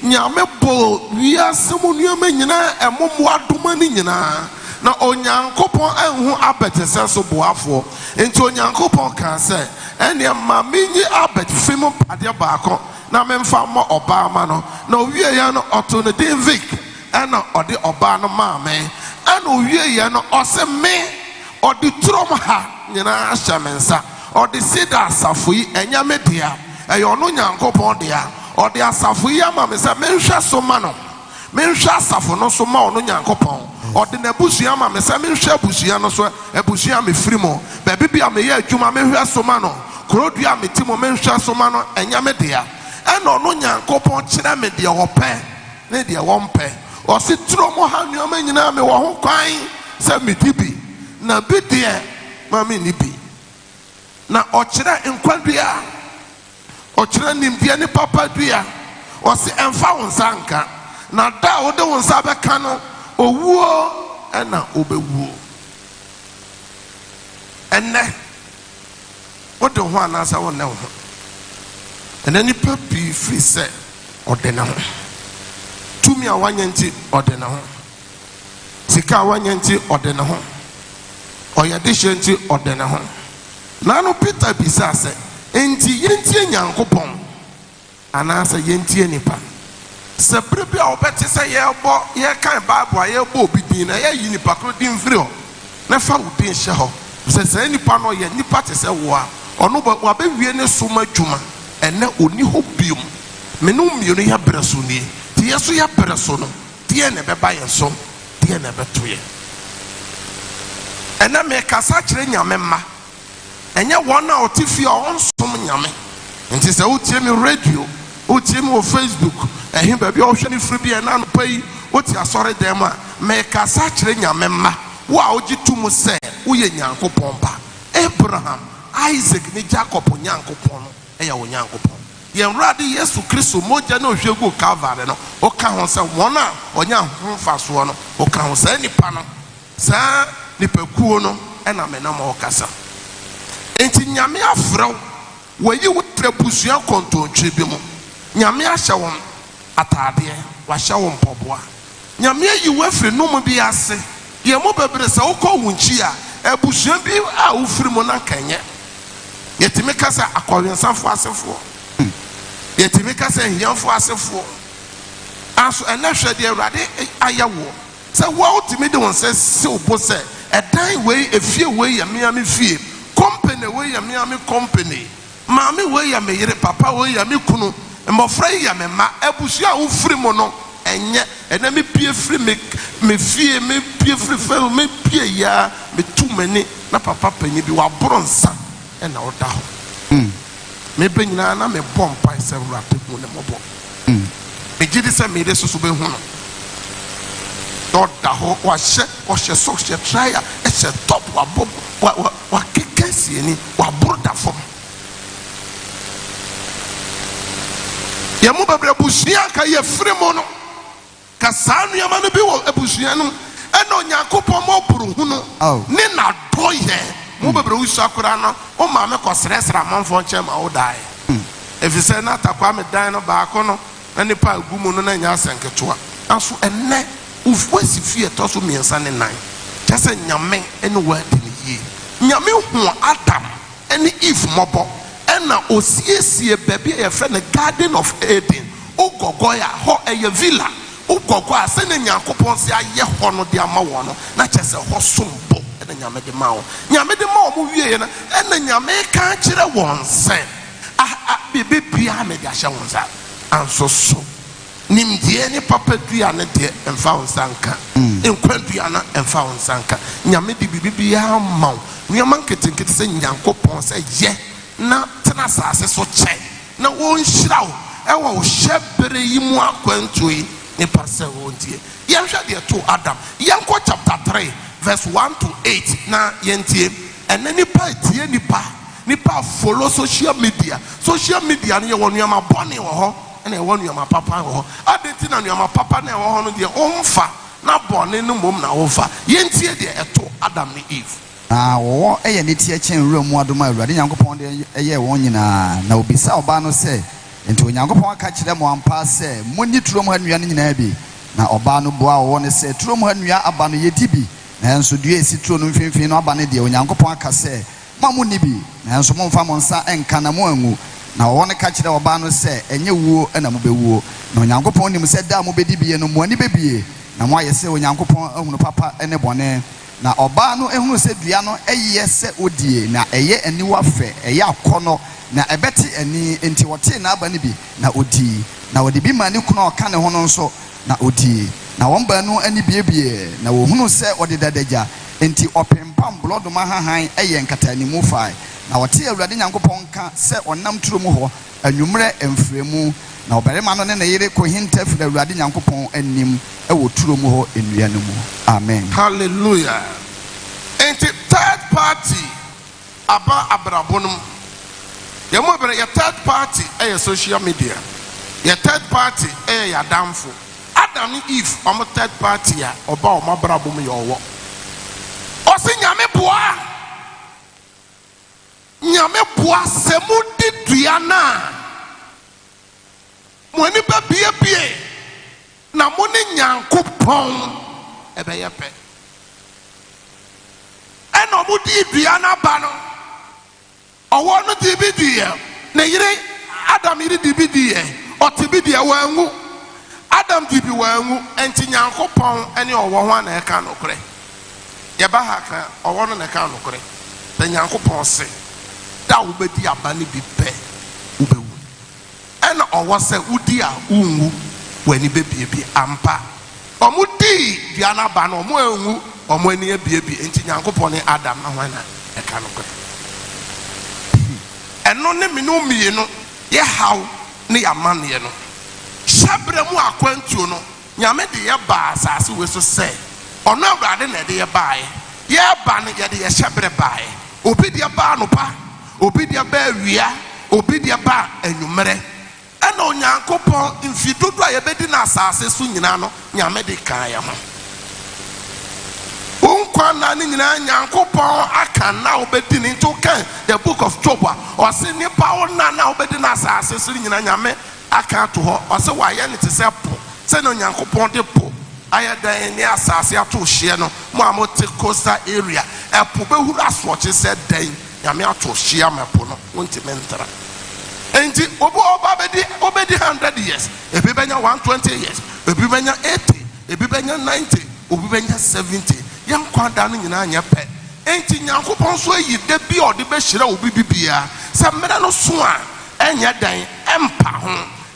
nyame bɔ wiase mu nneɛma nyinaa ɛmomo adoma ne nyinaa na onyankopɔn anhu Albert sɛ so boafoɔ enti onyankopɔn kaa sɛ ɛnea ma menyi Albert fim padeɛ baako na memfa mmɔ ɔbaa ma no na owie yɛ no ɔto ne din Vic ɛna ɔde ɔbaa no maa me ɛna owie yɛ no ɔse me ɔde turom ha nyinaa ahyɛ me nsa ɔde sida asafo yi ɛnyɛ me dea ɛyɛ ɔno nyankopɔn dea ɔde asafo yi ama me sɛ menhwɛ so ma no menhwɛ asafo no so ma ɔno nyankopɔn ɔde n'abusua ama me sɛ menhwɛ abusua no so abusua me firi mu baabi bi a meyɛ adwuma menhwɛ so ma no kurodua a meti mu menhwɛ so ma no ɛnyɛ me dea ɛna ɔno nyankopɔn kyerɛ me deɛ wɔpɛ ne deɛ wɔmpɛ ɔse turom ha nneɛma nyinaa me wɔ ho kwan sɛ medi bi na bi deɛ mami ni bi na ɔkyerɛ nkwadua ɔkyerɛ nimdeɛ ne papa dua ɔse ɛmfa wo nsa nka na da a wode wo nsa bɛka no owuo ɛna obɛwuo ɛnɛ wode ho anaasɛ wo nɛ wo ho ɛnɛ nipa pii firi sɛ ɔde ne ho tumi a wanyɛ nti ɔde ne ho sika a wanyɛ nti ɔde ne ho ɔyɛ de hyɛ nti ɔde ne ho na no Peter bisa sɛ enti yɛntie nyankopɔn anaasɛ yɛntie nipa sɛ bere bi a wɔbɛte sɛ yɛkan Bible a yɛbɔ obi din na yɛyi nipa koro din firi hɔ na fa wo din hyɛ hɔ sɛ sɛ nipa no yɛ nipa te sɛ wo a ɔno wabɛwie ne so ma adwuma ɛnɛ ɔni hɔ biom me no mmienu yɛ berɛ so nie nti yɛ so yɛ berɛ so no deɛ na ɛbɛba yɛn so deɛ na ɛbɛto yɛ ɛnɛ mekasa kyerɛ nyame mma ɛnyɛ wɔn a ɔte fie a ɔnsom nyame nti sɛ wotie me radio wotie me wɔ Facebook ɛhe baabi a ɔhwɛ ne firi bi ɛna no pa yi wote asɔre dɛm a mekasa kyerɛ nyame mma wo a wogye to mu sɛ woyɛ nyankopɔn ba Abraham Isaac ne Jacob nyankopɔn no ɛyɛ wo nyankopɔn yɛn wurade Yesu Kristo mogya na ohwɛ gu Calvary no ɔka ho sɛ wɔn a ɔnya ho mfasoɔ no ɔka ho sɛ nipa no saa nipakuo no ɛna me nam ɔkasa enti nyame afrɛw wɔyi wo trabusua kɔntontwe bi mu nyame ahyɛ wɔn ataadeɛ wahyɛ wɔn mpɔboa nyame ayi wo afiri nom bi ase yɛn mo bebree sɛ wokɔ wo nkyi a abusua bi a wofiri mu na kanyɛ yɛtumi ka sɛ akɔwensanfo asefoɔ yɛtumi ka sɛ hiamfo asefoɔ aso ɛnɛ hwɛ deɛ Awurade ayɛ wo sɛ wo wotumi de wɔn sɛ sew bo sɛ ɛdan wei efie wei yɛ mea me fie company wei yɛ mea me company maame wei yɛ me yere papa wei yɛ me kunu mmɔfra yi yɛ me ma abusua a wofiri mu no ɛnyɛ ɛna me pie firi me fie me pie firi fɛn me pie ya me tu m'ani na papa panyin bi waboro nsa ɛna ɔda hɔ me bɛ nyinaa na me bɔ mpae sɛ Awurade hu ne mmɔbɔ me gye di sɛ me de soso bɛ hu no ɔda hɔ ɔhyɛ socks hyɛ traya ɛhyɛ top wabɔ wakeka sieni waboro da fam yɛmu bebree abusua ka yɛfiri mu no ka saa nneɛma no bi wɔ abusua no ɛna Onyankopɔn ma ɔboro hu no ne nadɔ yɛ mu bebree wusua koraa no wo maame kɔsrɛsrɛ amanfoɔ nkyɛn ma wo daeɛ ɛfiri sɛ na atakwa me dan no baako no na nipa agu mu no na nya asɛnketewa aso ɛnɛ wasi fie ɛtɔ so mmiɛnsa ne nan kyɛ sɛ nyame ɛne wɔadi ne yie nyame hu Adam ɛne Eve mmɔbɔ ɛna osiesie baabi a yɛfrɛ no Garden of Eden wogɔgɔ a hɔ ɛyɛ villa wogɔgɔ a sɛne Nyankopɔn sɛ ayɛ hɔ no de ama wɔ no na kyɛ sɛ hɔ sombo ɛna nyame de ma wo nyame de ma wɔ mo wieɛ no ɛna nyame ka kyerɛ wɔn sɛ bibibia me de ahyɛ wɔn nsa anso so nimdeɛ ne papa dua ne deɛ ɛmfa wo nsa nka nkwa dua no ɛmfa wo nsa nka nyame de bibibia ma wo nneɛma nketenkete sɛ Nyankopɔn sɛ yɛ na tena asase so kyɛ na wɔnhyira wo ɛwɔ wo hyɛ bere yi mu akwantuo yi nipa sɛ wɔntie yɛnhwɛ deɛ to Adam yɛnkɔ chapter 3 verse 1 to 8 na yɛntie ɛnɛ nipa tie nipa follow social media no yɛwɔ nneɛma bɔne wɔ hɔ ɛna ɛwɔ nneɛma papa wɔ hɔ adɛnti na nneɛma papa na ɛwɔ hɔ no deɛ ɔmfa na bɔne no mmom na wɔmfa yɛntie deɛ ɛto Adam ne Eve wɔwɔ ɛyɛ ne tie kyɛn wura mu adom a Awurade Nyankopɔn de ɛyɛ wɔn nyinaa na obisa ɔbaa no sɛ nti Onyankopɔn aka kyerɛ mo ampa sɛ monni turo mu ha nnua no nyinaa bi na ɔbaa no boa wɔwɔ no sɛ turo mu ha nnua aba no yɛdi bi nanso dua esi turo no mfimfini no aba no deɛ Onyankopɔn aka sɛ mo monni bi nanso momfa mo nsa ɛnka na mo angu na wɔwɔ no ka kyerɛ ɔbaa no sɛ ɛnyɛ wuo ɛna mobɛwuo na Onyankopɔn nim sɛ da a mobɛdi bie no mo ani bɛbie na mo ayɛ sɛ Onyankopɔn ahunu papa ne bɔne na ɔbaa no ehunu sɛ dua no ɛyɛ sɛ odie na ɛyɛ aniwa fɛ ɛyɛ akɔnɔ na ɛbɛte ani nti wɔte n'aba no bi na odii na wɔde bi ma ne kunu a ɔka ne ho no nso na odii na wɔn baanu ani biebie na wɔhunu sɛ ɔde dadagya nti ɔpempam blɔdoma hahan ɛyɛ nkatanimu fae na wɔte Awurade Nyankopɔn ka sɛ ɔnam turo mu hɔ anwummerɛ mfrɛmu na ɔbarima no ne ne yere kɔhinta firi Awurade Nyankopɔn anim ɛwɔ turo mu hɔ nnua no mu amen hallelujah enti third party aba abrabɔ no mu yɛmu bere yɛ third party ɛyɛ social media yɛ third party ɛyɛ yɛadamfo Adam ne Eve ɔmo third party a ɔba ɔmo abrabɔ mu yɛ ɔwɔ ɔsi nyame boa sɛ mudi dua na mo ani ba bie na mo ne Nyankopɔn ɛbɛyɛ pɛ ɛna mo di dua na ba no ɔwɔ no di bi di yɛ ne yere Adam yere di bi di yɛ ɔte bi di yɛ wɔangu Adam di bi wɔangu ɛnti Nyankopɔn ɛne ɔwɔ ho ana ɛka nokorɛ yɛba ha ka ɔwɔ no na ɛka nokorɛ sɛ Nyankopɔn se da wobɛdi aba ne bi pɛ wobɛwu ɛna ɔwɔ sɛ wodi a wonwu w'ani bɛbiebie ampa ɔmo di dua no aba no ɔmo anwu ɔmo ani abiebie nti Nyankopɔn ne Adam na hwan na ɛka nokorɛ ɛno ne me no mmienu yɛ haw ne yɛamanneɛ no hyɛbrɛ mu akwantuo no Nyame de yɛbaa asase wei so sɛ ɔno Awurade na ɛde yɛbaeɛ yɛba no yɛde yɛhyɛbrɛ baeɛ obi deɛ baa no pa obi deɛ baa awia obi deɛ baa anwummerɛ ɛna Onyankopɔn mfi dodo a yɛbɛdi na asase so nyinaa no Nyame de kaa yɛ ho wonkwa na ne nyinaa Nyankopɔn aka na wobɛdi ne nti wokan the book of Job a ɔse nipa wo na wobɛdi na asase so nyinaa Nyame aka ato hɔ ɔse wayɛ ne te sɛ po sɛne Onyankopɔn de po ayɛ dan ne asase ato hyeɛ no mo a mote coastal area ɛpo bɛhuru asoɔkye sɛ dan nyame ato hyia mepo no wonti mentra enti oba bedi 100 years ebi benya 120 years ebi benya 80 ebi benya 90 obi benya 70 yan kwada no nyina anya pe enti nyankopɔn so ayi da bi ɔde bɛhyira obi bibia sɛ mmere no so a enya dan empa ho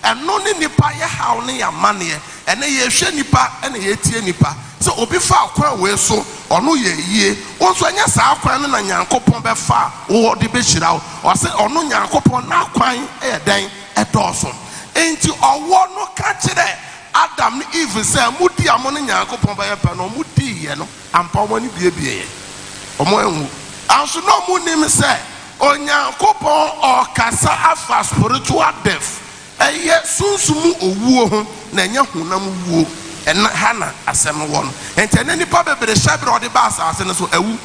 ɛno ne nipa yɛ haw ne yamane ɛne yɛhwɛ nipa ɛne yɛtie nipa so obi fa akwan we so ɔno yɛ yie wonso anya saa akwan no na nyankopɔn bɛfa wo de bɛhyira wo ɔsɛ ɔno nyankopɔn na akwan ɛyɛ dan ɛdɔɔso enti ɔwɔ no ka kyerɛ Adam ne Eve sɛ mudi amo ne nyankopɔn bɛyɛ pɛ no mudi yɛ no ampa mo ne biebie ɔmo enwu anso no mu nim sɛ onyankopɔn ɔkasa afa spiritual death ɛyɛ sunsumu owuo ho na nya honam wuo ɛna hana asɛm wɔ no enti ne nipa bebere hyɛbre ɔde ba asase no so awu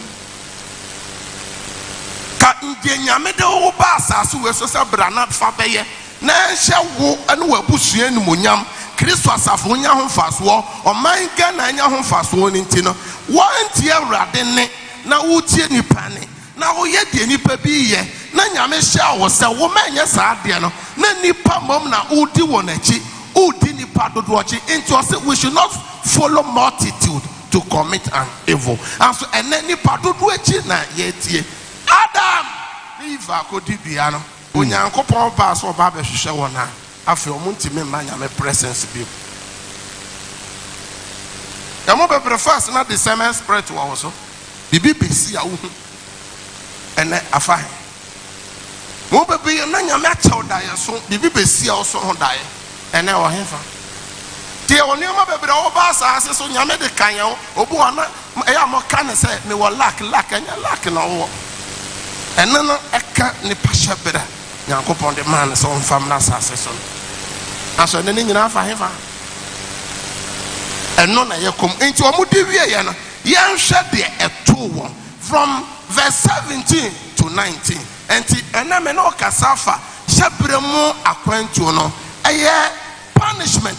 ka ndie nyame de wo ba asase we so sɛ brana fa bɛyɛ na nhyɛ wo ɛne wabusua nimonyam Kristo asafo nya ho fasoɔ ɔman Ghana nya ho fasoɔ ne nti no wɔntie Awurade ne na wotie nipa ne na woyɛ die nipa bi yɛ na nyame hyɛ wo sɛ wo manyɛ saa deɛ no na nipa mom na wodi wɔ n'akyi wodi nipa dodoɔkyi into us we should not follow multitude to commit an evil and so ene nipa dodoɔkyi na yɛtie Adam Eve akodi dua no onyankopɔn ba so ba bɛhwehwɛ wɔ na afi omuntimi ma nyame presence bi yamo be breakfast na the same spirit wɔ so bibi besi a wo hu ene afa mo be bi na nyame akyɛw dae so bibi besi a wo so ho dae ene wɔ hefa tie onioma be bre wo ba asase so nyame de kan yɛn obu ana ɛyɛ mo ka ne sɛ me wɔ lack anya lack na wo ene no ɛka ne pasha bra nyankopɔn de man so mfam na asase so aso ne nyina afa hefa eno na yekom enti omudi wie ye no yenhwe de eto won from verse 17 to 19 enti ename no kasafa hyebremu akwantuo no eye punishment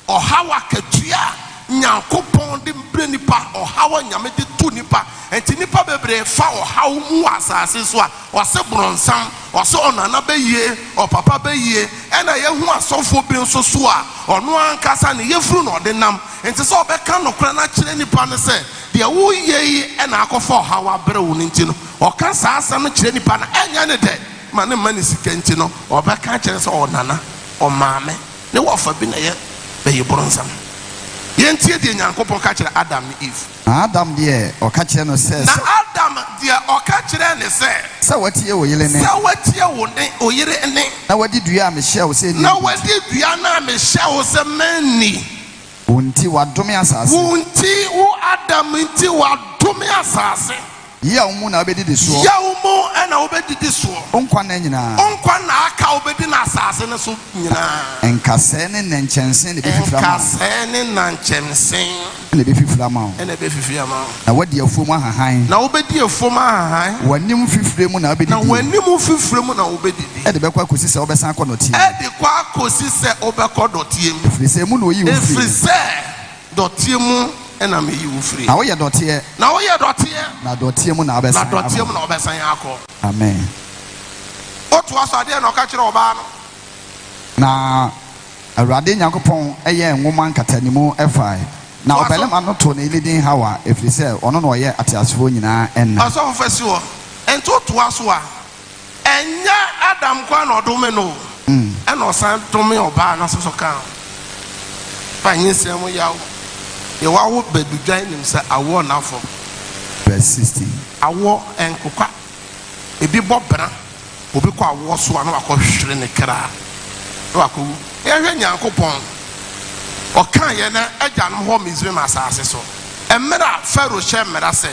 or hawa katua nyankopɔn de bre nipa or hawa nyame de tu nipa enti nipa bebre fa or hawo mu asase so a ɔse bronsam ɔse ɔnana bɛyie ɔpapa bɛyie ɛna yehu asɔfo bi nso so a ɔno ankasa ne yefuru na ɔde nam enti sɛ ɔbɛka nokora na kyerɛ nipa ne sɛ deɛ woyɛ yi ɛna akɔfa ɔhawa brɛ wo ne nti no ɔka saa asɛm no kyerɛ nipa na ɛnyɛ ne dɛ ma ne ma ne sika nti no ɔbɛka kyerɛ sɛ ɔnana ɔmaame ne wɔfa bi na yɛ bɛyɛ bronsam yentie de nyankopɔn ka kyerɛ Adam ne Eve Adam deɛ ɔka kyerɛ no sɛ na Adam deɛ ɔka kyerɛ ne sɛ watie wo yere ne sɛ watie wo ne oyere ne na wadi dua a mehyɛ wo sɛ ni na wadi dua na mehyɛ wo sɛ mani wo nti wadome asase wo nti wo Adam nti wadome asase ya wo mu na obedidi so ya wo mu na obedidi so onkwa na nyina onkwa na aka obedi na asase ne so nyina enkasɛ ne nkyɛnse ne befifra ma enkasɛ ne nkyɛnse ne befifra ma ne befifra ma na wadi afuom ahahan na obedi afuom ahahan wanim fifire mu na obedidi na wanim fifire mu na obedidi de bɛkɔ akosi sɛ obɛsan akɔ nɔtie de kɔ akosi sɛ obɛkɔ dɔtie mu efiri sɛ mu na oyi wo firi efiri sɛ dɔtie mu na me yi wo firi na woyɛ dɔteɛ na woyɛ dɔteɛ na dɔteɛ mu na obɛsan na dɔteɛ mu na obɛsan akɔ amen otu aso ade na ɔka kyerɛ ɔbaa no na Awurade Nyankopɔn ɛyɛ nwoma nkatanimu ɛfae na ɔbɛlema no to ne lidin Hawa efiri sɛ ɔno na ɔyɛ ateasefoɔ nyinaa ɛnna ɔsɔfo fɛsi wɔ ɛnto to aso a ɛnyɛ Adam kwa na ɔdome no ɛna ɔsan dome ɔbaa na soso ka fa nyinsɛm mu yawo yɛwawo badudwan nim sɛ awɔ n'afɔ verse 16 awɔ ɛnkokwa ebi bɔ bra obi kɔ awɔ so a na wakɔ hwere ne kra na wakɔ yɛhwɛ Nyankopɔn ɔka yɛ na agyanom hɔ Misraim asase so ɛmmerɛ Pharaoh hyɛ mmara sɛ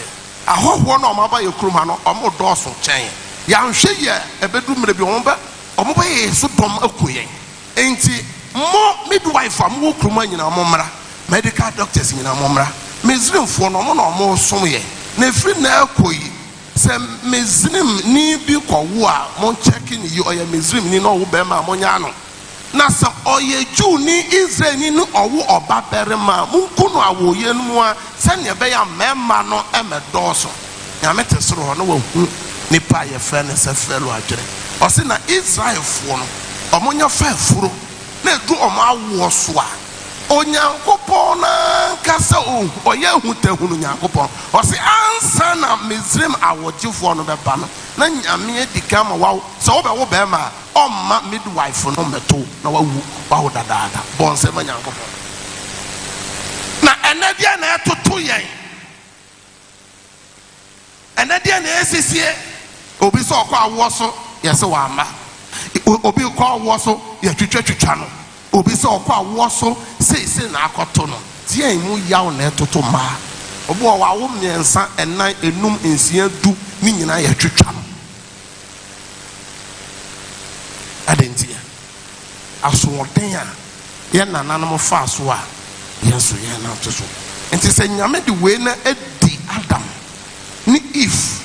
ahɔhoɔ na ɔmo aba yɛ kurom ha no ɔmo dɔɔso kyɛn yɛanhwɛ yɛ ɛbɛdu mmerɛ bi ɔmo bɛyɛ so dɔm aku yɛn enti mo midwife a mo wɔ kurom a nyinaa mo mmra medical doctors nyinaa mo mmra Misraimfoɔ no ɔmo na ɔmo som yɛ na efiri na akɔ yi sɛ Misraim ni bi kɔwo a mo check ni yi ɔyɛ Misraim ni na ɔwo bɛrima a mo nya no na sɛ ɔyɛ Jew ni Israel ni no ɔwo ɔba bɛrima mo nko no awoyɛ no mu a sɛnea ɛbɛyɛ mɛɛma no ɛmɛdɔɔso nyame te soro hɔ no wahu nipa ye friend se fellow adwene o se na Israel fo no omonya fa furo na edu omo awo so a onyankopon na kasa oye hutahunu nyankopon o se ansa na Misraim awogifo no beba no na nyame edika ma wawo so wo be wo be ma omma midwife no meto na wawo dadaada bon se ma nyankopon na enadia na etoto yen enadia na esisie obi so okwa awo so yese wa ama obi kwa awo so ye twetwetwa no obi so okwa awo so sei na akoto no tie mu yawo na etoto ma obi wo wawo miensa enan enum ensia du ni nyina ye twetwa no adentia asoden a ye nananom fa so a yeso ye na to so enti se nyame de we na edi Adam ni Eve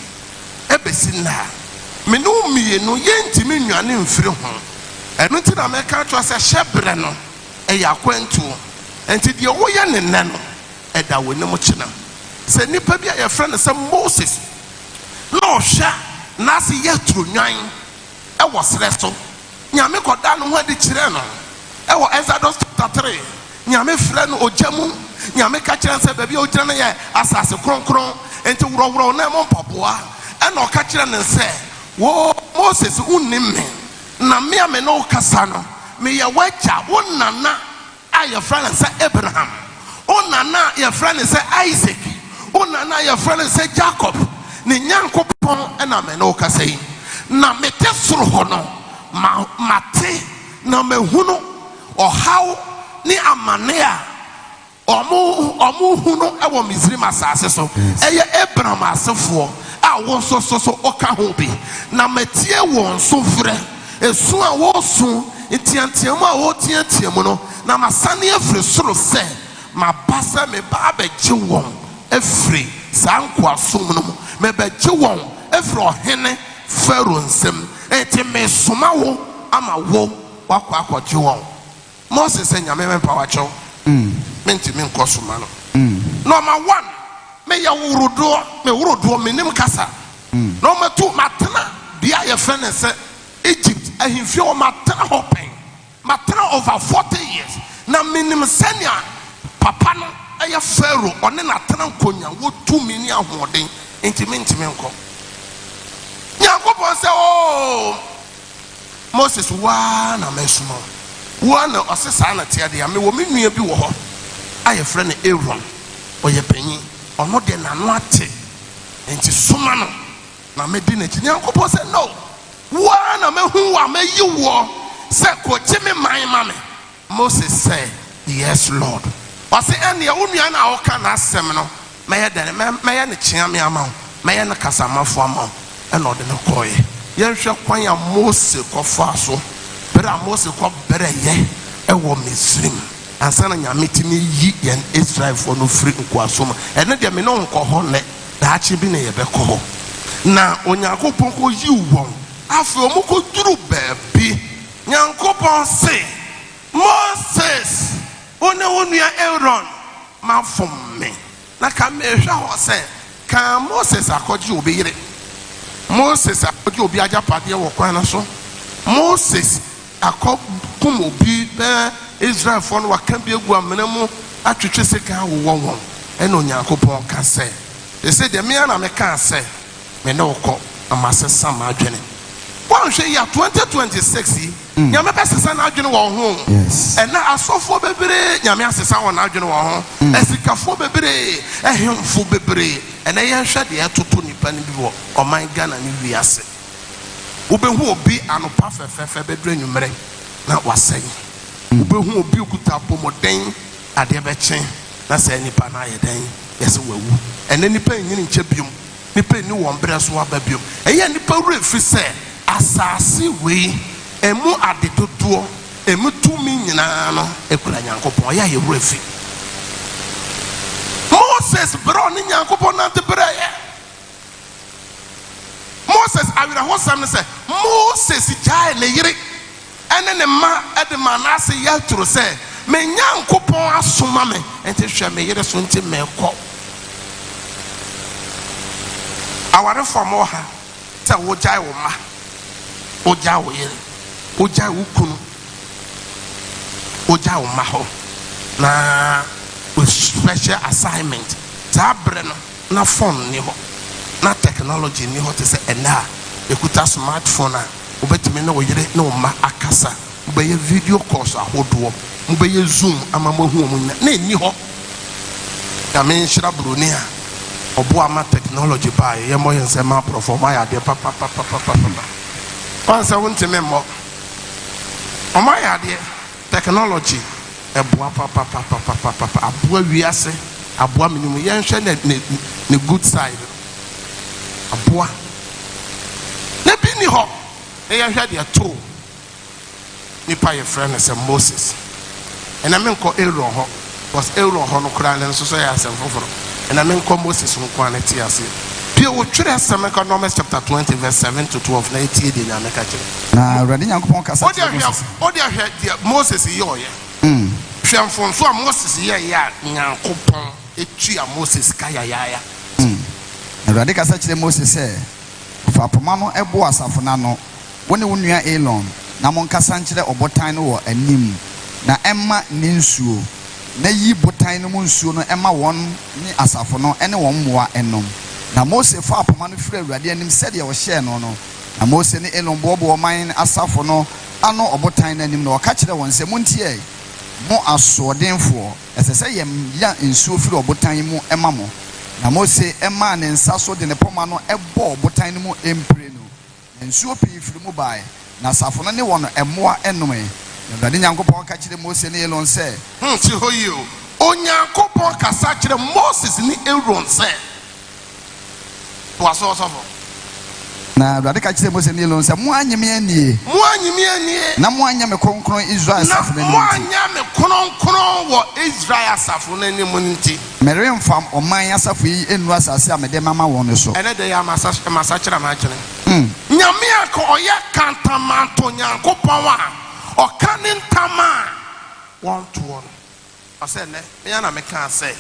ebesi na me no mienu ye ntimi nwane mfiri ho eno ti na meka to se hyebre no e yakwantu enti de wo ye ne ne no eda we ne mo kyena se nipa bia ye frɛ ne se Moses no hwa na se ye tronwan e wo sere so nyame koda no ho adi kyerɛ no e wo Exodus chapter 3 nyame frɛ no ojamu nyame ka kyerɛ se ba bia o gyina no ye asase kronkron enti wuro na mo mpaboa e na o ka kyerɛ ne se wo Moses unnim me na me ame no kasa no me ye wacha wonana aye frɛ se Abraham onana ye frɛ se Isaac onana ye frɛ se Jacob ne nyankopon e na me no kasa yi na mete soro ho no mate na mahunu ohaw ni amane a omu hunu e wo Misraim asase so eye Abraham asefo a wo so oka ho bi na matie won so frɛ esu a wo su entiantiam a wo tiantiam no na masane afre soro se mabasa me ba abegye won afre sanko asom no me begye won afre ohene Pharaoh nsem enti me soma wo ama wo wakwa akɔgye won Moses say nyame me power chow menti me nkosoma no number 1 me ya wurodo me nim kasa number 2 matena bia ye friend say Egypt ahimfie o matena hopen matena over 40 years na minim senia papa no eye Pharaoh one na tena nkonya wo 2 mini ahoden enti me nko Yakobon say oh Moses wa na mesuma wa na osesa na tia de me wo me nua bi wo ho aye frɛ ne Aaron oye panyin ono de na no ate enti suma no na me di na chi Yakobon say no wa na me hu wa me yi wo say ko chi me man ma me Moses say yes Lord o say ene wo nua na wo ka na asɛm no me ye de me ye ne chia me ama me ye ne kasamafo ama and not in a coy. Yen shall quite a Moses kofa so, but a Moses ko better ye, a woman Misraim. And son of your meeting ye and Israel for no free kwasoma. And then there may no kohon let that she be a beco. Now, on your poko you won't. After Moko drew baby, young couple say, Moses, only Aaron, my from me. Na come say, can Moses accord you be it? Moses akɔdi obi agya padeɛ wɔ kwan na so Moses akɔkum obi bɛ Israel fo no waka bi egu amena mu atwetwe sika wɔ wɔn ɛna Onyankopɔn ka sɛ ɛsɛ de me ana me ka sɛ me ne wokɔ amase sam adwene wɔn hwɛ ya 2026 yi nyame bɛ sesa na adwene wɔ ho ɛna asɔfo bebree nyame asesa wɔ na adwene wɔ ho ɛsikafo bebree ɛhemfo bebree ɛna yɛn hwɛ de ɛtoto nipa ne bi wɔ ɔman Ghana ne wiase wobɛhu obi anopa fɛfɛfɛ bɛduru anwummerɛ na wasɛn wobɛhu obi okuta apɔmɔden adeɛ bɛkye na sɛ nipa na ayɛ den yɛsɛ wawu ɛna nipa nyini nkyɛ biom nipa ni wɔn brɛ so aba biom ɛyɛ nipa wura fi sɛ asase wei emu ade dodoɔ emu tumi nyinaa no ekura Nyankopɔn ɔyɛ ayɛ wura fi Moses bro ni Nyankopɔn nante brɛ yɛ Moses awira ho sam ne sɛ Moses gyae ne yere ɛne ne ma ɛde ma na ase yɛ toro sɛ me Nyankopɔn asoma me ente hwɛ me yere so nti me kɔ aware fam ha sɛ wogyae wo ma wogyae wo yere wogyae wo kunu wogyae wo ma hɔ na with special assignment saa brɛ no na phone ni hɔ na technology ni hɔ te sɛ ɛnɛ a ekuta smartphone a wobɛtumi na wo yere na wo ma akasa wobɛyɛ video calls ahodoɔ wobɛyɛ zoom ama mahu ɔmo nyina na ɛni hɔ na menhyira buroni a ɔboa ama technology baa yɛ mmɔ yɛ nsɛm aprɔfo ɔmo ayɛ adeɛ papapapapapa wansɛ wontimi mmɔ ɔmo ayɛ adeɛ technology ɛboa papapapapapa aboa wiase aboa minimu yɛnhwɛ ne good side aboa na bi ni hɔ yɛhwɛ deɛ too nipa yɛfrɛ no sɛ Moses ɛna menkɔ Aaron hɔ was Aaron hɔ no koraa ne nso so yɛ asɛm foforɔ ɛna menkɔ Moses ho koraa ne te ase pie wotwerɛ asɛm ɛkɔ Numbers chapter 20 verse 7 to 12 na ɛtie de nyame ka kyerɛ na Awurade Nyankopɔn kasa kyerɛ Moses ɔde ahwɛ deɛ Moses yɛ ɔyɛ hwɛ mfonso a Moses yɛ a Nyankopɔn etua Moses ka yayaya Awurade kasa kyerɛ Moses sɛ fa poma no ɛbo asafo na no wo ne wo nua Aaron na mo nkasa nkyerɛ ɔbotan no wɔ anim na ɛma ne nsuo na yi botan no mu nsuo no ɛma wɔn ne asafo no ɛne wɔn mmoa ɛnom na Mose fa poma no firi Awurade anim sɛdeɛ ɔhyɛɛ no no na Mose ne Aaron boɔboɔ ɔman asafo no ano ɔbotan no anim na ɔka kyerɛ wɔn sɛ montie mo asoɔdenfoɔ ɛsɛ sɛ yɛmya nsuo firi ɔbotan mu ɛma mo na Mose ɛma ne nsa so de ne poma no ɛbɔ ɔbotan no mu empire no na nsuo pii firi mu bae na asafo no ne wɔn ɛmmoa ɛnome na Awurade Nyankopɔn ka kyerɛ Mose ne Aaron sɛ ti hɔ yi o Onyankopɔn kasa kyerɛ Moses ne Aaron sɛ waso ɔsɔfo na Awurade ka kyerɛ Mose ne Aaron sɛ mo anyeme anie na mo anya me kronkron Israel asafo no mo anya me kronkron wɔ Israel asafo no anim nti meremfam ɔman asafo yi enu asase a mede mama wɔn no so ɛne de ya masa kyerɛ ma kyerɛ nyame aka ɔyɛ kantamanto Nyankopɔn a ɔka ne ntama wɔn toɔ no ɔsɛ ne me na meka sɛ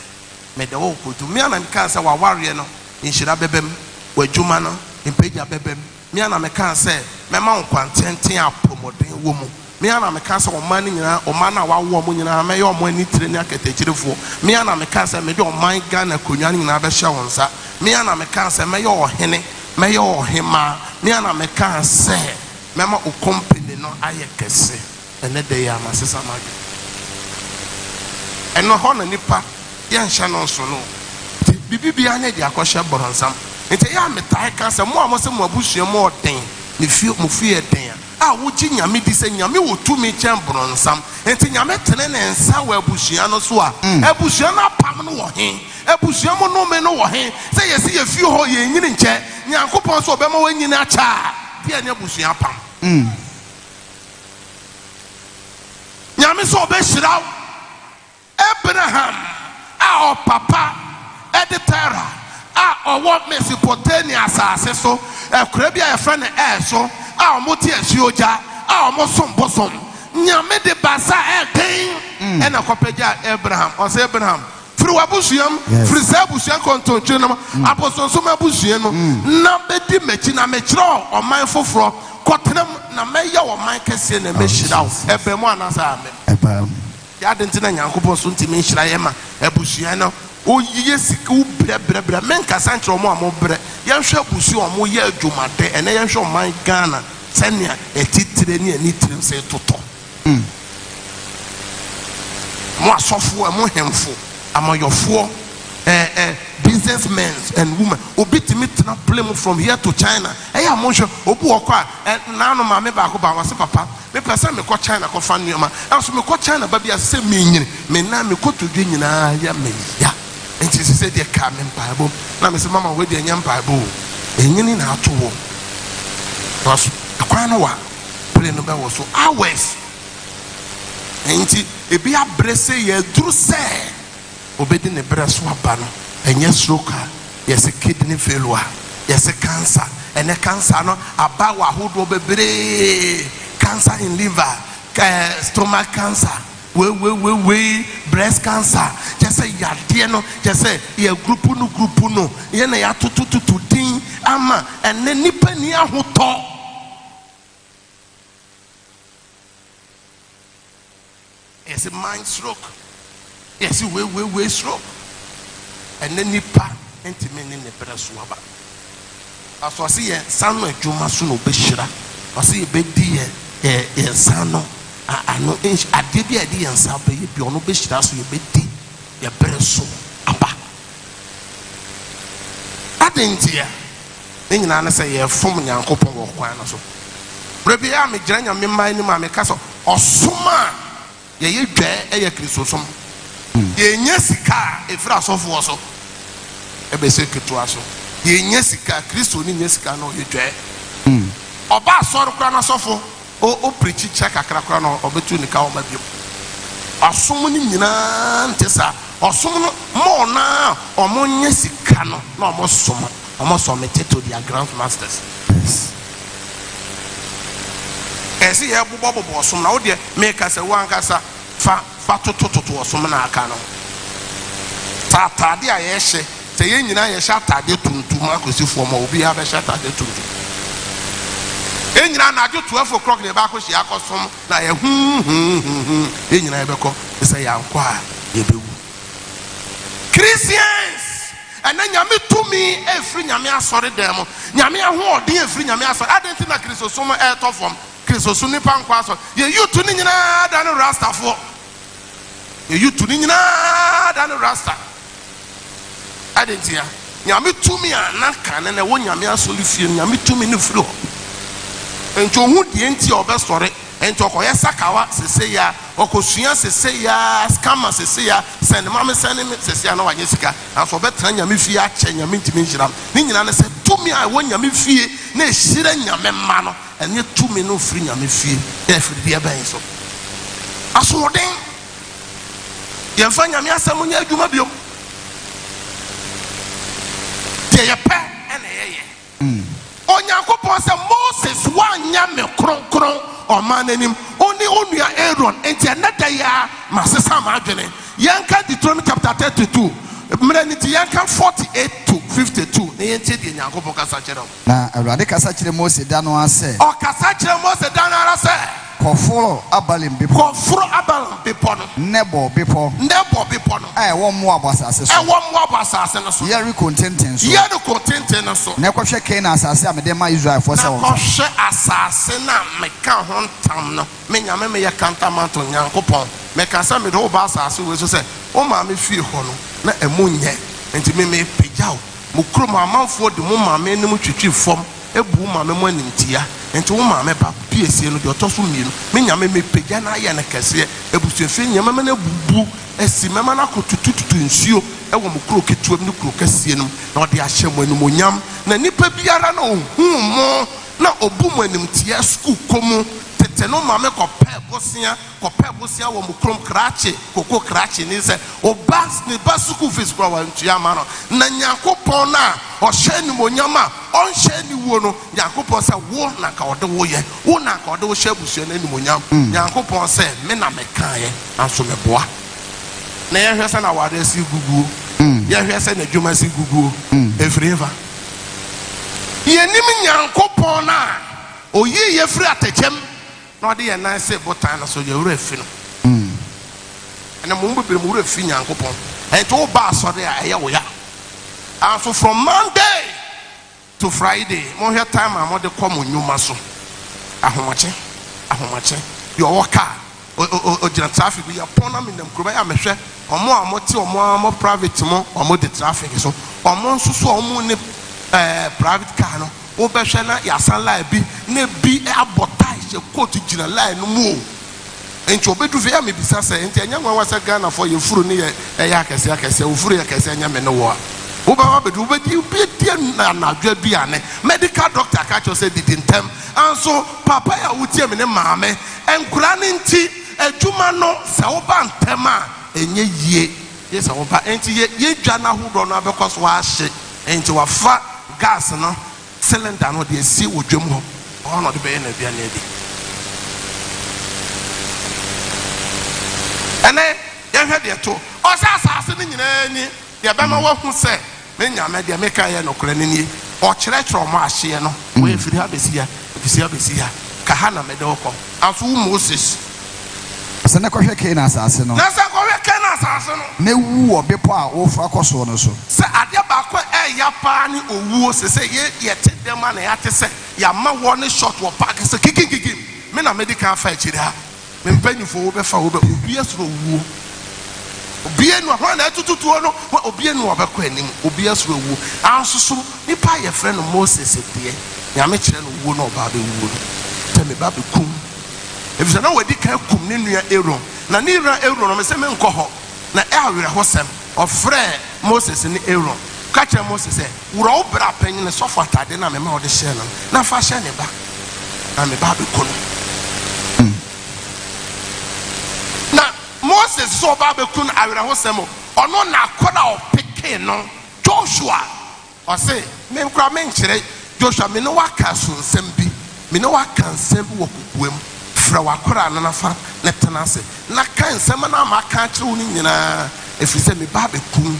mede wo kotu me na meka sɛ wawareɛ no nhyira bɛbɛm wadwuma no mpagya bɛbɛm me na meka sɛ mɛma wo kwantenten apɔmɔden wɔ mu me na meka sɛ ɔman no nyinaa ɔman no a wawo ɔmo nyinaa mɛyɛ ɔmo ani tire ne akatagyirefoɔ me na meka sɛ mede ɔman Ghana konwa no nyinaa bɛhyɛ wo nsa me na meka sɛ mɛyɛ ɔhene mɛyɛ ɔhema me na meka sɛ mɛma o company no ayɛ kɛse ɛne de yɛ amasesa magye ɛno hɔ na nipa yɛnhyɛ no nso no bibibia ne de akɔhyɛ bɔrɔnsam nti yɛ ametae ka sɛ mo a mo sɛ mo abusua mo ɔden ne fie mo fie den a wogye nyame di sɛ nyame wɔ tumi kyɛn bɔrɔnsam nti nyame tene ne nsa wɔ abusua no so a abusua no apam no wɔ he abusua mo nome no wɔ he sɛ yɛsi yɛ fie hɔ yɛ nyini nkyɛ Nyankopɔn so ɔbɛma wɔ nyini akyɛ a deɛ ne abusua apam nyame so ɔbɛhyira Abraham a ɔpapa ɛde Tera a ɔwɔ Mesopotamia asase so ɛkura bi a yɛfrɛ no so a ɔmo te asuo gya a ɔmo som bosom nyame de basa ɛden ɛna kɔpɛgya Abraham ɔsɛ Abraham firi w'abusuam firi sɛ abusua kɔntontwe no abosonsom abusua no na bɛdi m'akyi na mekyerɛ ɔman foforɔ kɔtenam na mɛyɛ ɔman kɛseɛ na mɛhyira wo ɛbɛn mu anasa amɛ yɛade nti na Nyankopɔn so ntimi nhyira yɛ ma abusua no oyiye sika wo brɛbrɛbrɛ menkasa nkyerɛ ɔmo a mo brɛ yɛnhwɛ abusua ɔmo yɛ adwumade ɛnɛ yɛnhwɛ ɔman Ghana sɛnea ɛtitire ne ani tirim sɛ totɔ mo asɔfoɔ mo hemfo amayɔfoɔ businessmen and women obi timi tena plane from here to China ɛyɛ a mo hwɛ obu wɔ kɔ a naano ma me baako ba wase papa me pɛ me kɔ China kɔ fa nneɛma ɛnso me kɔ China ba bi a sɛ me nyini me na me kɔ to dwe nyinaa ya me ya nti sɛ deɛ ka me mpaebom na me sɛ mama we deɛ nyɛ mpaebo enyini na ato wɔ waso akwan no wa plane no bɛ wɔ so hours nti ebi abrɛ sɛ yɛ duru sɛ obedi ne brɛ so aba no ɛnyɛ stroke yɛsɛ kidney failure yɛsɛ cancer ɛnɛ cancer no aba wɔ ahodoɔ bebree cancer in liver stomach cancer breast cancer just say Yadiano, just say ye grupuno, yena ya tutu ding ama, and then nipenia who talk. Yes, a mind stroke. Yes, we stroke. And then nipa intimate in the Perasuaba. As I see a son of Jumasuno Beshira, I see a bedi a sano. I know inch I did the idea and Sabe, you no Beshira, so you bedi, your Peresu, Abba. I didn't hear. Then I say a forming and couple of quanos. Rebia me Janya Mimba in my castle or Suma, ye dare a Chrisosum. Ye Yesica, a frass of Wasso. A basic to us. Ye Yesica, Christo in Yesica, no, you dare. Oba sort of cranosopho, or preachy check a cracrano or between the cow, maybe. Or someone in Tessa, or some more now, or more Yesicano, no more summer, almost omitted to their grandmasters. As he have Bobo or some now, dear, make us a one cassa, fatu or some cano. Tatadia Eshe, saying you a shot at the to Marcus for more, we have a shot at the two. And I do 12 o'clock in the back of Shiako, some like a in Ibeco, say, I'm quiet, Christians. And then Yami to me, a free Yamia sorry demo. Yamia who dear free Yamia, I didn't think that Chrisosoma air top from Chrisosuni Panquaso. You to Nina than a Rasta for you to Nina than a Rasta. I didn't hear Yami to me, and not can and a one Yamia solution, Yami to me no floor. And to who the empty of best story. And to Sakawa, Seseya, Okosuya, Seseya, Scamma, Seseya, send Mamma send him, Seseya, no, Jessica, and for better Yamifia, Chen Yaminti Minjam. Nina said, to me, I want Yamifia, ne Shiren Yamemano, and yet 2 men no free Yamifia, every dear Benso. I saw them. Yamfan Yamia Samunia Jumabio. Dear pet and a Onyanko said Moses, one Yame Kron. Or man in him only Aaron and another year, Master Margin. Yanka Deuteronomy chapter 32, Melanity Yanka 48 to 52. The entity in Yanko Casachero. Now, Radicasachre Mose Danoa said, or Casachre Mose Danara said, Kofolo Abalim before Abalim Bipon, Nebo before Bipon. I want more assassins. I want more assassins. Yeri contenting so. Yeri contenting so. Nekoshe Kena assassin, Medema Israel for some. Nekoshe assassin, Meka Hontam, Menya Meya Cantamanto, Yankopon, Mekasa me do Bassas, who say, oh, mammy, feel hono, na a moonye, and to me pijao, Mukroma mouth for the woman, many much form, a boom, mamma, in tia. And to woman, PSC and your tossum meal, Minyame Pegana and a cassia, a bushfin, Yamana boo, a simamanaco to ensure a woman crooked to a new crocasian, not the Ashem when Munyam, Nanipa Biarano, more, now a boom when tia school como, Teteno Mame Copabosia, or Mukrom Crache, Coco Crache, is or Bas, the Basuku Fisbro and Giamano, Nanyako Pona, or Shen Munyama, on Shen Wono, Yankopon said, Warnak or the Woye, Warnak or the Shebus and Munyam, Yankopon said, Mena Mekaye, and so me bois. Nay, here's an hour, they see Gugu, here's an Juma see Gugu, every ever. Ye name Yankopona, or ye free at a gem. Not the nice botana so you're refin. And a moment be more fin Yankopon. And to bass or there, and so from Monday to Friday, more time I'm on the common new muscle. Ahomache, your worker or general traffic, we are upon them in them, I'm a share, or more private, or more the traffic, so, or more so more private car. Obeshana Yasala be abortage a quote in line no more. And to be to fear me besides and young was a gunner for your fruit near a yakas, Ufria Casania Menoa. Oba, but you be dear Biane, medical doctor catch us said it in them. And so Papa would tell me, Mamma, and granting tea a Jumano, Sauban Tema, and ye, yes, over, and ye Jana who don't know because wash it into a fat gas, no. Cylinder no dey see odwam ho ono de be na bia na di ene yɛhwɛ deɛ to ɔsɛ asase no nyinaa ni deɛ bɛma wahu sɛ me nyame deɛ meka yɛ nokora no nie ɔkyerɛkyerɛ ɔmo ahyeɛ no wɔɛfiri ha bɛsi ha ɛfisi ha bɛsi ha ka ha na mede wokɔ anso wo Moses sɛ ne kɔhwɛ Kana asase no na sɛ kɔhwɛ Kana asase no na wu wɔ bepɔ a wofra kɔ soɔ no so sɛ adeɛ baako ɛyɛ paa ne owuo sɛ sɛ yɛte dɛm a na yɛate sɛ yɛama wɔ ne shot wɔ paake sɛ kikikikim me na mede ka afa akyiri ha mempanyimfo wobɛfa obi asoro owuo obi anu hɔ na ɛtututuo no obi anu ɔbɛkɔ anim obi asoro owuo anso so nipa yɛfrɛ no Moses deɛ nyame kyerɛ no owuo na ɔbaa bɛwuo no tɛ me ba bɛkum efisɛ na wadi ka kum ne nua Aaron na ne nua Aaron no me sɛ menkɔ hɔ na awerɛhɔ sɛm ɔfrɛ Moses ne Aaron ka kyerɛ Moses sɛ wura wo bra panyin sɔfo atade na mema wɔde hyɛ no na fa hyɛ ne ba na me ba bɛkɔ no na Moses so ɔba bɛkɔ no awerɛhɔ sɛm ɔno na akɔda ɔpeke no Joshua ɔse me nkora menkyerɛ Joshua me ne waka so nsɛm bi me ne waka nsɛm bi wɔ kukuam frɛ wakora na nafa ne tena ase na ka nsɛm na ma ka kyerɛ wo no nyinaa ɛfiri sɛ me ba bɛkum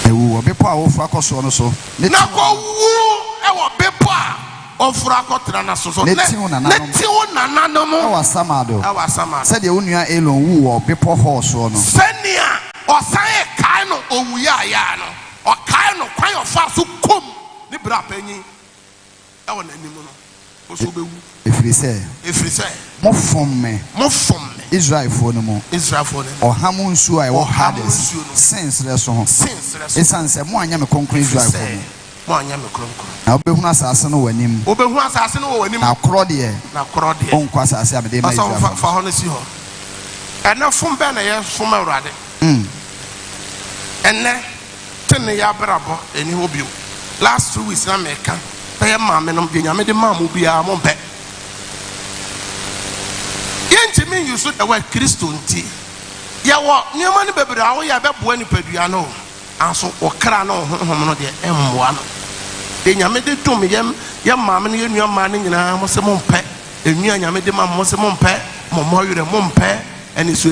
ɛwu wɔ bepɔ a wofra kɔ soɔ no so na kɔwu ɛwɔ bepɔ a ɔfra kɔtena na so ne tiwo nananom ɛwɔ Asamado sɛdeɛ wo nua Elon wu wɔ bepɔ hɔ soɔ no sɛnea ɔsan kae no owu yɛayɛa no ɔkae no kwan ɔfa so kom ne bra panyin ɛwɔ n'anim no ɔso bɛwu ɛfiri sɛ mofom me Israelfoɔ no mu ɔham nsuo a ɛwɔ Hades sensrɛ so ho ɛsiane sɛ mo anyɛ me kronkron Israelfoɔ mu na wobɛhunu asase no wɔ anim na korɔ deɛ ɔnkɔ asase a mede ma Israelfoɔ fa hɔ no si hɔ ɛnɛ fom bɛɛ na yɛsom Awurade ɛnɛ tene yɛ abrabɔ ɛni hɔ bio last 2 weeks na meka bɛyɛ maame nom deɛ nyame de maa mo biara mo mpɛ yɛntimi yusu the word Kristo nti yɛwɔ nneɛma no bebree a woyɛ bɛboa nipadua no anso wɔkra no honhom no deɛ ɛmmoa no deɛ nyame de dom yɛ maame no yɛnnua maa no nyinaa mo sɛ mompɛ ɛnua nyame de ma mo sɛ mompɛ mɔmmɔwerɛ mompɛ ɛne so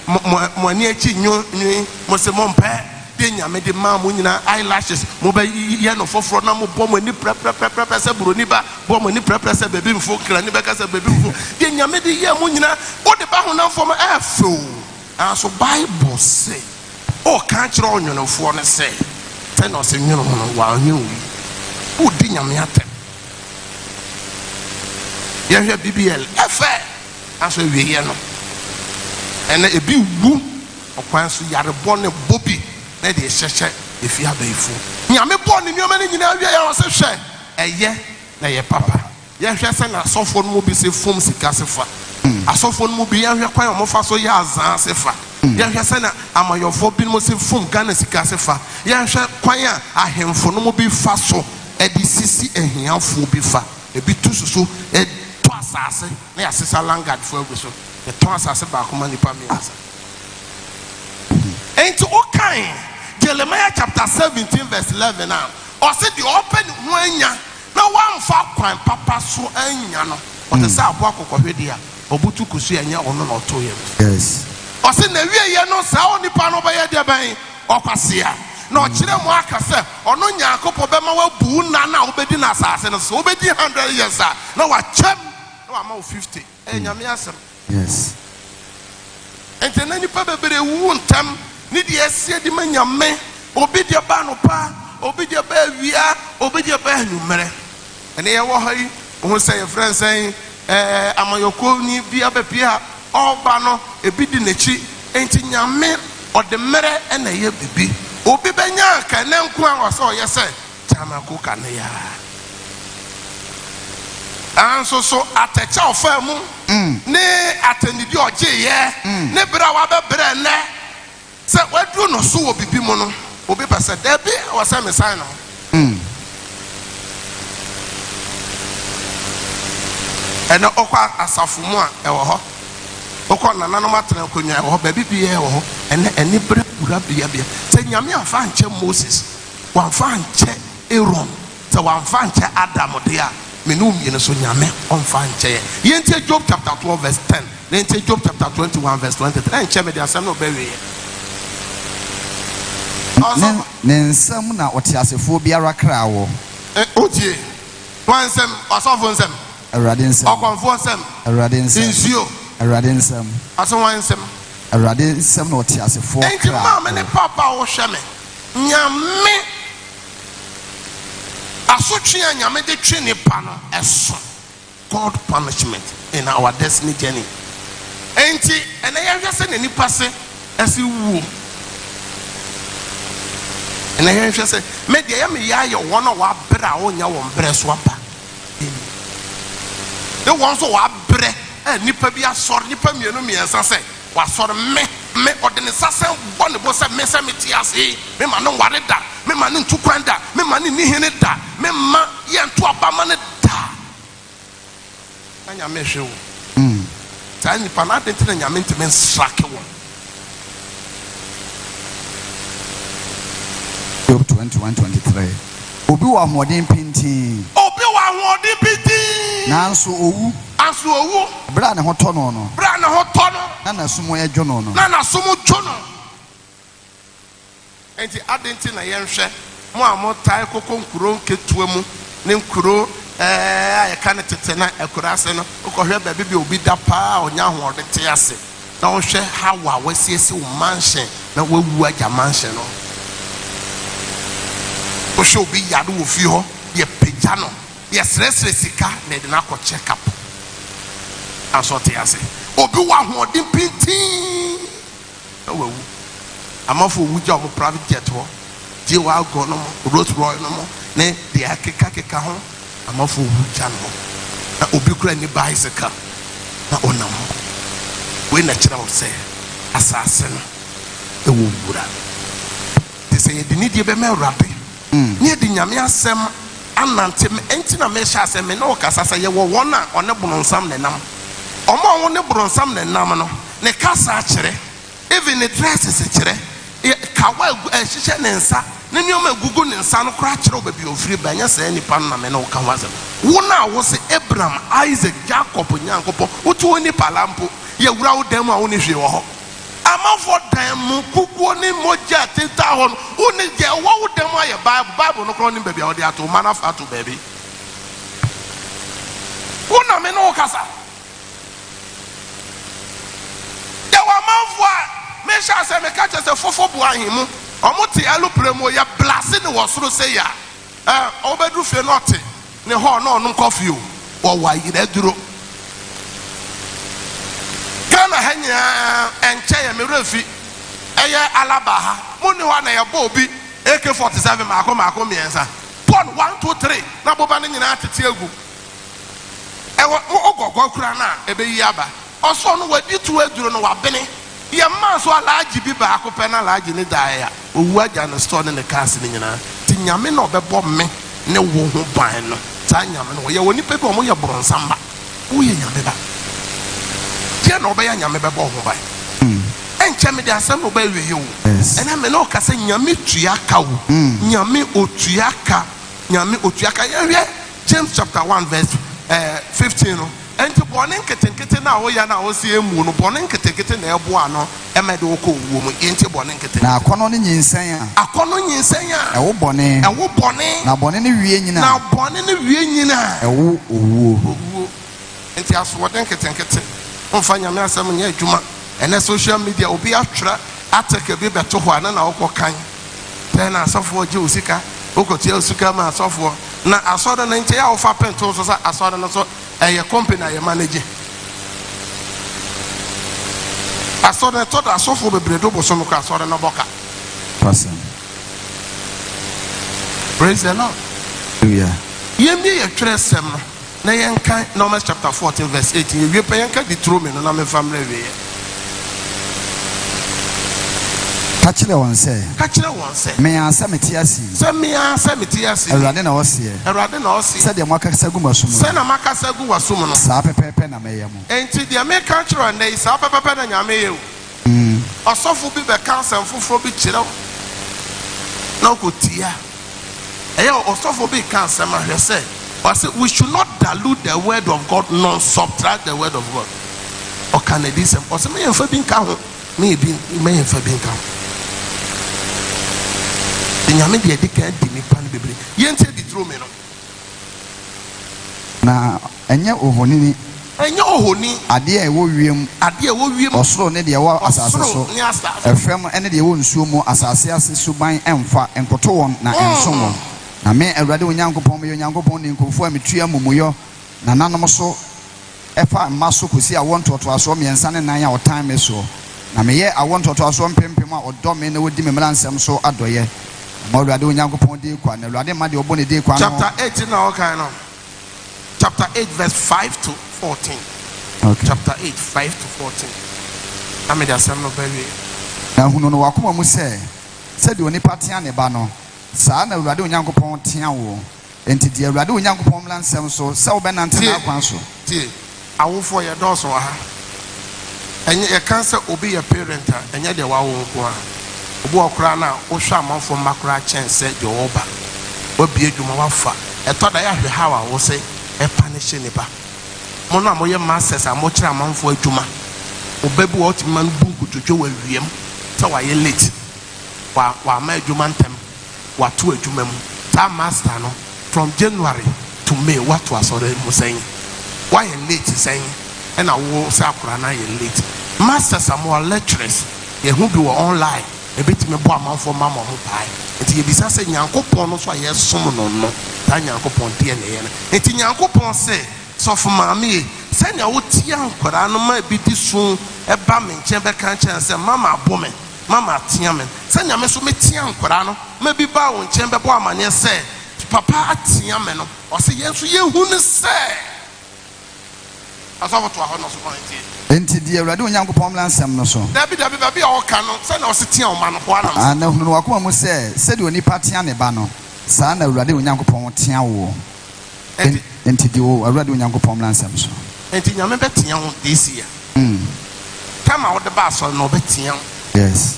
mo ani akyi nwi mo sɛ mompɛ de nyame de ma mo nyina eyelashes mo ba ye no foforo na mo bɔ mo ni prɛprɛprɛprɛ sɛ buroni ba bɔ mo ni prɛprɛ sɛ baby mfo kra ni bɛka sɛ baby mfo de nyame de ye mo nyina o de ba honam fo mo afo anso Bible say o ka kyerɛ onwonofo no sɛ tɛ no sɛ nwono ho no wa nwono o di nyame atɛ ye hwɛ BBL ɛfɛ anso wie ye no ɛna ebi wu ɔkwan so yarebɔ ne bobi na de hyɛhyɛ efi abaifo nyame bɔ ne nneɛma ne nyinaa wie yɛ ɔsɛ hwɛ ɛyɛ na yɛ papa yɛhwɛ sɛ na asɔfo no mu bi sɛ fom sika sefa asɔfo no mu bi yɛhwɛ kwan a ɔmofa so yɛ azan sefa yɛhwɛ sɛ na amayɔfo bi no sɛ fom Ghana sika sefa yɛhwɛ kwan a ahemfo no mu bi fa so ɛde sisi ahiafo bi fa ebi tu susu ɛtɔ asase na yɛasesa langard fo agu so yɛtɔ asase baako ma nipa mmiɛnsa enti okan Jeremiah chapter 17 verse 11 now. Or said the open wanya na wamfa kwan papa so anya no. Or the sa aboa kokohwedia obutu kusu anya ono na oto yem. Yes. Or say na wie ye no sa onipa no ba ye de ban okwasea. Na okire mu aka se ono nyankopɔ bɛma wabu na na obedi na asase no so obedi 100 years a na wachem na wa ma 50. Nyame asem. Yes. Ente na nipa bebere wu ntam ni de asie de manyame obi de ba no pa obi de ba awia obi de ba anumere ene ye wo ha yi wo sɛ ye friend sɛn amayoko ni bia bepia ɔba no ebi di n'akyi enti nyame ɔde mere ena ye bibi obi benya ka ne nko a wɔ sɛ ɔyɛ sɛ tamako ka ne ya anso so atɛkyɛ ɔfa mu ne atɛnidi ɔgye ye ne bra wa bɛbrɛ ne sɛ waduru no so wɔ bibi mu no obi pɛ sɛ dabi wɔ sɛ mesan no ɛnɛ ɔkɔ asafo mu a ɛwɔ hɔ ɔkɔ nananom atena akonnwa ɛwɔ hɔ baabi biara ɛwɔ hɔ ɛnɛ ɛne berɛ kura bia sɛ nyame amfa nkyɛ Moses wamfa nkyɛ Aaron sɛ wamfa nkyɛ Adam de a menum yene so nyame onfa nche ye ntie Job chapter 12 verse 10 then ntie Job chapter 21 verse 23 nche me de asem no be we ne nsam na otiasefo biara kra wo otie wansem asofo nsem awurade nsam okonfo nsem awurade nsam insio awurade nsam aso wansem awurade nsam na otiasefo kra enti ma me papa wo hwe me nyame asotwe a nyame de twe ne pa no eso God punishment in our destiny journey enti ene ya hwe se ne nipa se esi wu ene ya hwe se me de ya me ya ye wono wa bra wo nya wo mbre so aba de won so wa bre nipa bi asor nipa mienu miensa se wa sor me odene sasen bone bo se me se meti ase me ma no ware da me ma no ntukwan da me ma no ni hene da me ma ye nto abama ne da anya me hwe wo ta nipa na de ntena nyame nteme nsrake wo Job 21:23 obi wa hoden pintin nanso owu bra ne ho tono no na na sumo ye dwono no enti adenti na yenhwe mo amotai kokko nkuro nketua mu ne nkuro ayeka ne tete na ekura ase no okohwe ba bi obi da pa onya hoode te ase na ohwe hawa wasiesi wo manhye na wawu agya manhye no ohwe obi yado wo fi ho ye pagya no ye sresre sika na de na ko check up aso te ase obi wa hoode pintin na wawu amafo wugya o private jet ho je wa go no Rolls Royce no ne de akeka ho amafo wugya no na obi kura ni bicycle na onam we na kira o se asase no e wo wura de se ye de ni de be me wrabe ne de nyame asem anante me enti na me sha asem me na o kasa sa ye wo wona one bronsam ne nam omo won ne bronsam ne nam no ne kasa kire even the dresses kire kawa ehihye ne nsa ne nyoma gugu ne nsa no kra kire obabi ofiri ba nya sa nipa na me na woka wazem wona wo se Abraham Isaac Jacob nyankopɔ wotu oni palampo ye wura wo dan mu a woni hwe wo ho amafo dan mu kukuo ni moja teta ho woni je wo dan mu aye bible no kro ni baby a wo de ato mana ato baby wona me no kasa ya wa amafo me sha se me catch se fofo bu ahimu omuti alupremo ya blase ne wosoro se ya obedu fe not ne ho no no coffee o wa yire duro kana hanya enche ya merefi eye alaba ha muni ho na ye bo obi AK47 mako miensa pon 1 2 3 na boba ne nyina atete agu ewo ogogo kura na ebe yi aba oso no wadi tu aduro no wabene ye man so alaji bi ba ko pe na alaji ni dae ya owu aja no store ne cars ni nyina ti nyame na obebo me ne wo ho ban no ta nyame no ye woni pe bi o mo ye bronsamba wo ye nyame ba je na obe ya nyame bebo ho ban enche me de asem no ba wie yo ena me no ka se nyame tuaka wo nyame otuaka ye wie James chapter 1 verse 15 no enti bone nketenkete na wo ya na wo se emu no bone nketenkete na ebo ano emede wo ko wo mu enti bone nkete na akono ni nyinsan a ewo bone na bone ni wie nyina ewo owo enti aso den nketenkete onfa nyame asem nya adwuma ene social media obi atwra atake bi beto ho ana na wo kan ten asofo je osika okotia osika ma asofo na asoda na nche ya ofa pento so sa asoda na so eye company aye manage asoda to da asofo bebredo bo so no ka asoda na boka person. Praise the Lord. Hallelujah. Yemi ye twerɛ sɛm no na yɛnka Numbers chapter 14 verse 18 yɛwie pa yɛnka Deuteronomy no na memfamra wie ka kyerɛ wɔn sɛ me ansa meti asi Awurade na ɔseɛ sɛdeɛ moakasa gu m'asom no saa pɛpɛɛpɛ na mɛyɛ mo enti deɛ meka kyerɛ ɔnnɛ yi saa pɛpɛpɛ na nyame yɛ o ɔsɔfo bi bɛka nsɛm foforɔ bi kyerɛ wo na wokɔtia ɛyɛ ɔsɔfo bi ka nsɛm ahwɛ sɛ I said we should not dilute the word of God, nor subtract the word of God. Or can it be some? Or some may have been count, maybe may have been count. The Yamidi Dick Dimi Pan Bibli. Yente the true men. Now, and yet, Ohonini, and your honey, Adia William, or so near the war as a firm and the own sumo as I say, Subai and Fa and Coton, na and Somo. Na me a radio Yanko Pomo, Yanko Pon in conform with Tria Mumuyo, Nanamaso, Efa Maso Kusi, I want to assume and San and 9 hour time is so. Na me, I want to assume Pimpima or Domin with Dimilan Sam so adoye. More radio Yanko Pon de Quan, and Radima de Oboni de Quan. Chapter 8 in our kind of. Chapter 8, verse 5 to 14. Okay. Chapter 8, 5 to 14. I made a son of baby. Now, who know Wakuma must say, said you only party and a banner. Sana Radu Yanko Pon Tiao. And to dear Radu Yanko Pomland Sam so, Ben and Council. I will for your doors or her. And your cancer will be a parent, and yet the wow won't walk around now, or shaman from Macra Chen said your oba. What be a Jumawafa? I thought I had how I will say. A punishing neighbor. Mona moya masters are much a man for a juma. O baby what man book to Joe William. So I late. While my jumantem, what to a jumem. Time master no from January to May. What was already saying? Why a late saying? And I will say late. Masters are more lecturers. Ye who be online. A bit me boy man for mamma who pie. And he be saying Yanko Pono, so I have someone no. Yanko Pon DNA. And Yanko Pon say, so for mammy, send your Tian Korano might be this soon a bamming chamber can't say, Mamma woman, Mamma Tiaman. Send your Messume Tian Korano, maybe bow in chamber woman, yes, say, Papa Tiaman, or say, yes, you who say. As over to our honor's point. Enti dear Radu Yanko Pomland Sam no so. Debbie all canon, send us a tion man of one. And no Wakuma must say, said you only party and a banner. Sana Radu Yanko Pon Tiao. Enti the Radu Yanko Pomland Sam so. Enti Yaman Tion this year. Come out the bus or no Betion. Yes.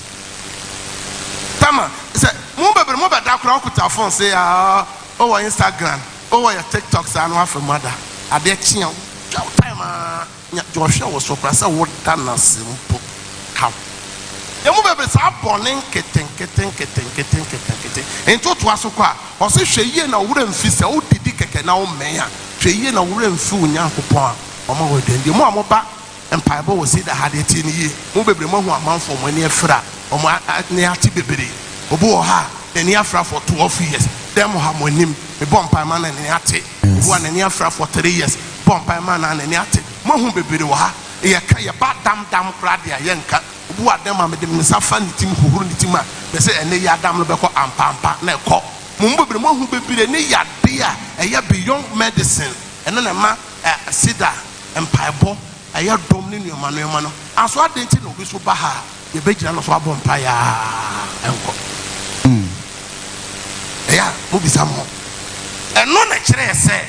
Tama, say, move that crowd with our phone, say, oh, Instagram, oh, your TikToks and one from mother. Are there Chion? Time, Joshua was so pressed. What done a simple how? You move up on kitten. And to us, or say, she and I wouldn't fist out the dick now, mayor. She and I wouldn't fool Yanko Pon. Or more than the more back. And Pibo will say that had it in ye. Move a month from when you're fra or my near Tibibidi. Oboha, then near fra for 12 years. Then Mohammed him, a bomb by man and Yati. One and near fra for 3 years. Bomb by man and Yati. Mohum Bibiwa, a bad damn cradia yanka. Who are them? I'm a Safan team who run the team. They say, and they are damn local and pampa, no cop. Mumbo, who be the near beer, a year beyond medicine, and then a man, a cedar and piebo, a year dominion mano. As what they tell you, Baha, the Bejan of Wabon Paya and co. Yeah, move some more. And no nature say,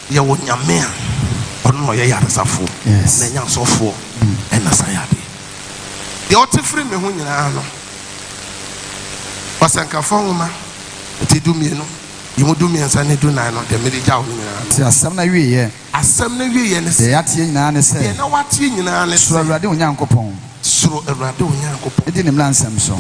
you want your man. No, you are so full. Yes, then you're so full. And that's how you be. The ought free me when you know. Was a cafoma, to do me, you would do me and Sunday do nine on the middle job. Some of you, as some of you, and say, I say, no, what you know, so a radio Yanko Pon. So a radio Yanko, it didn't land some so.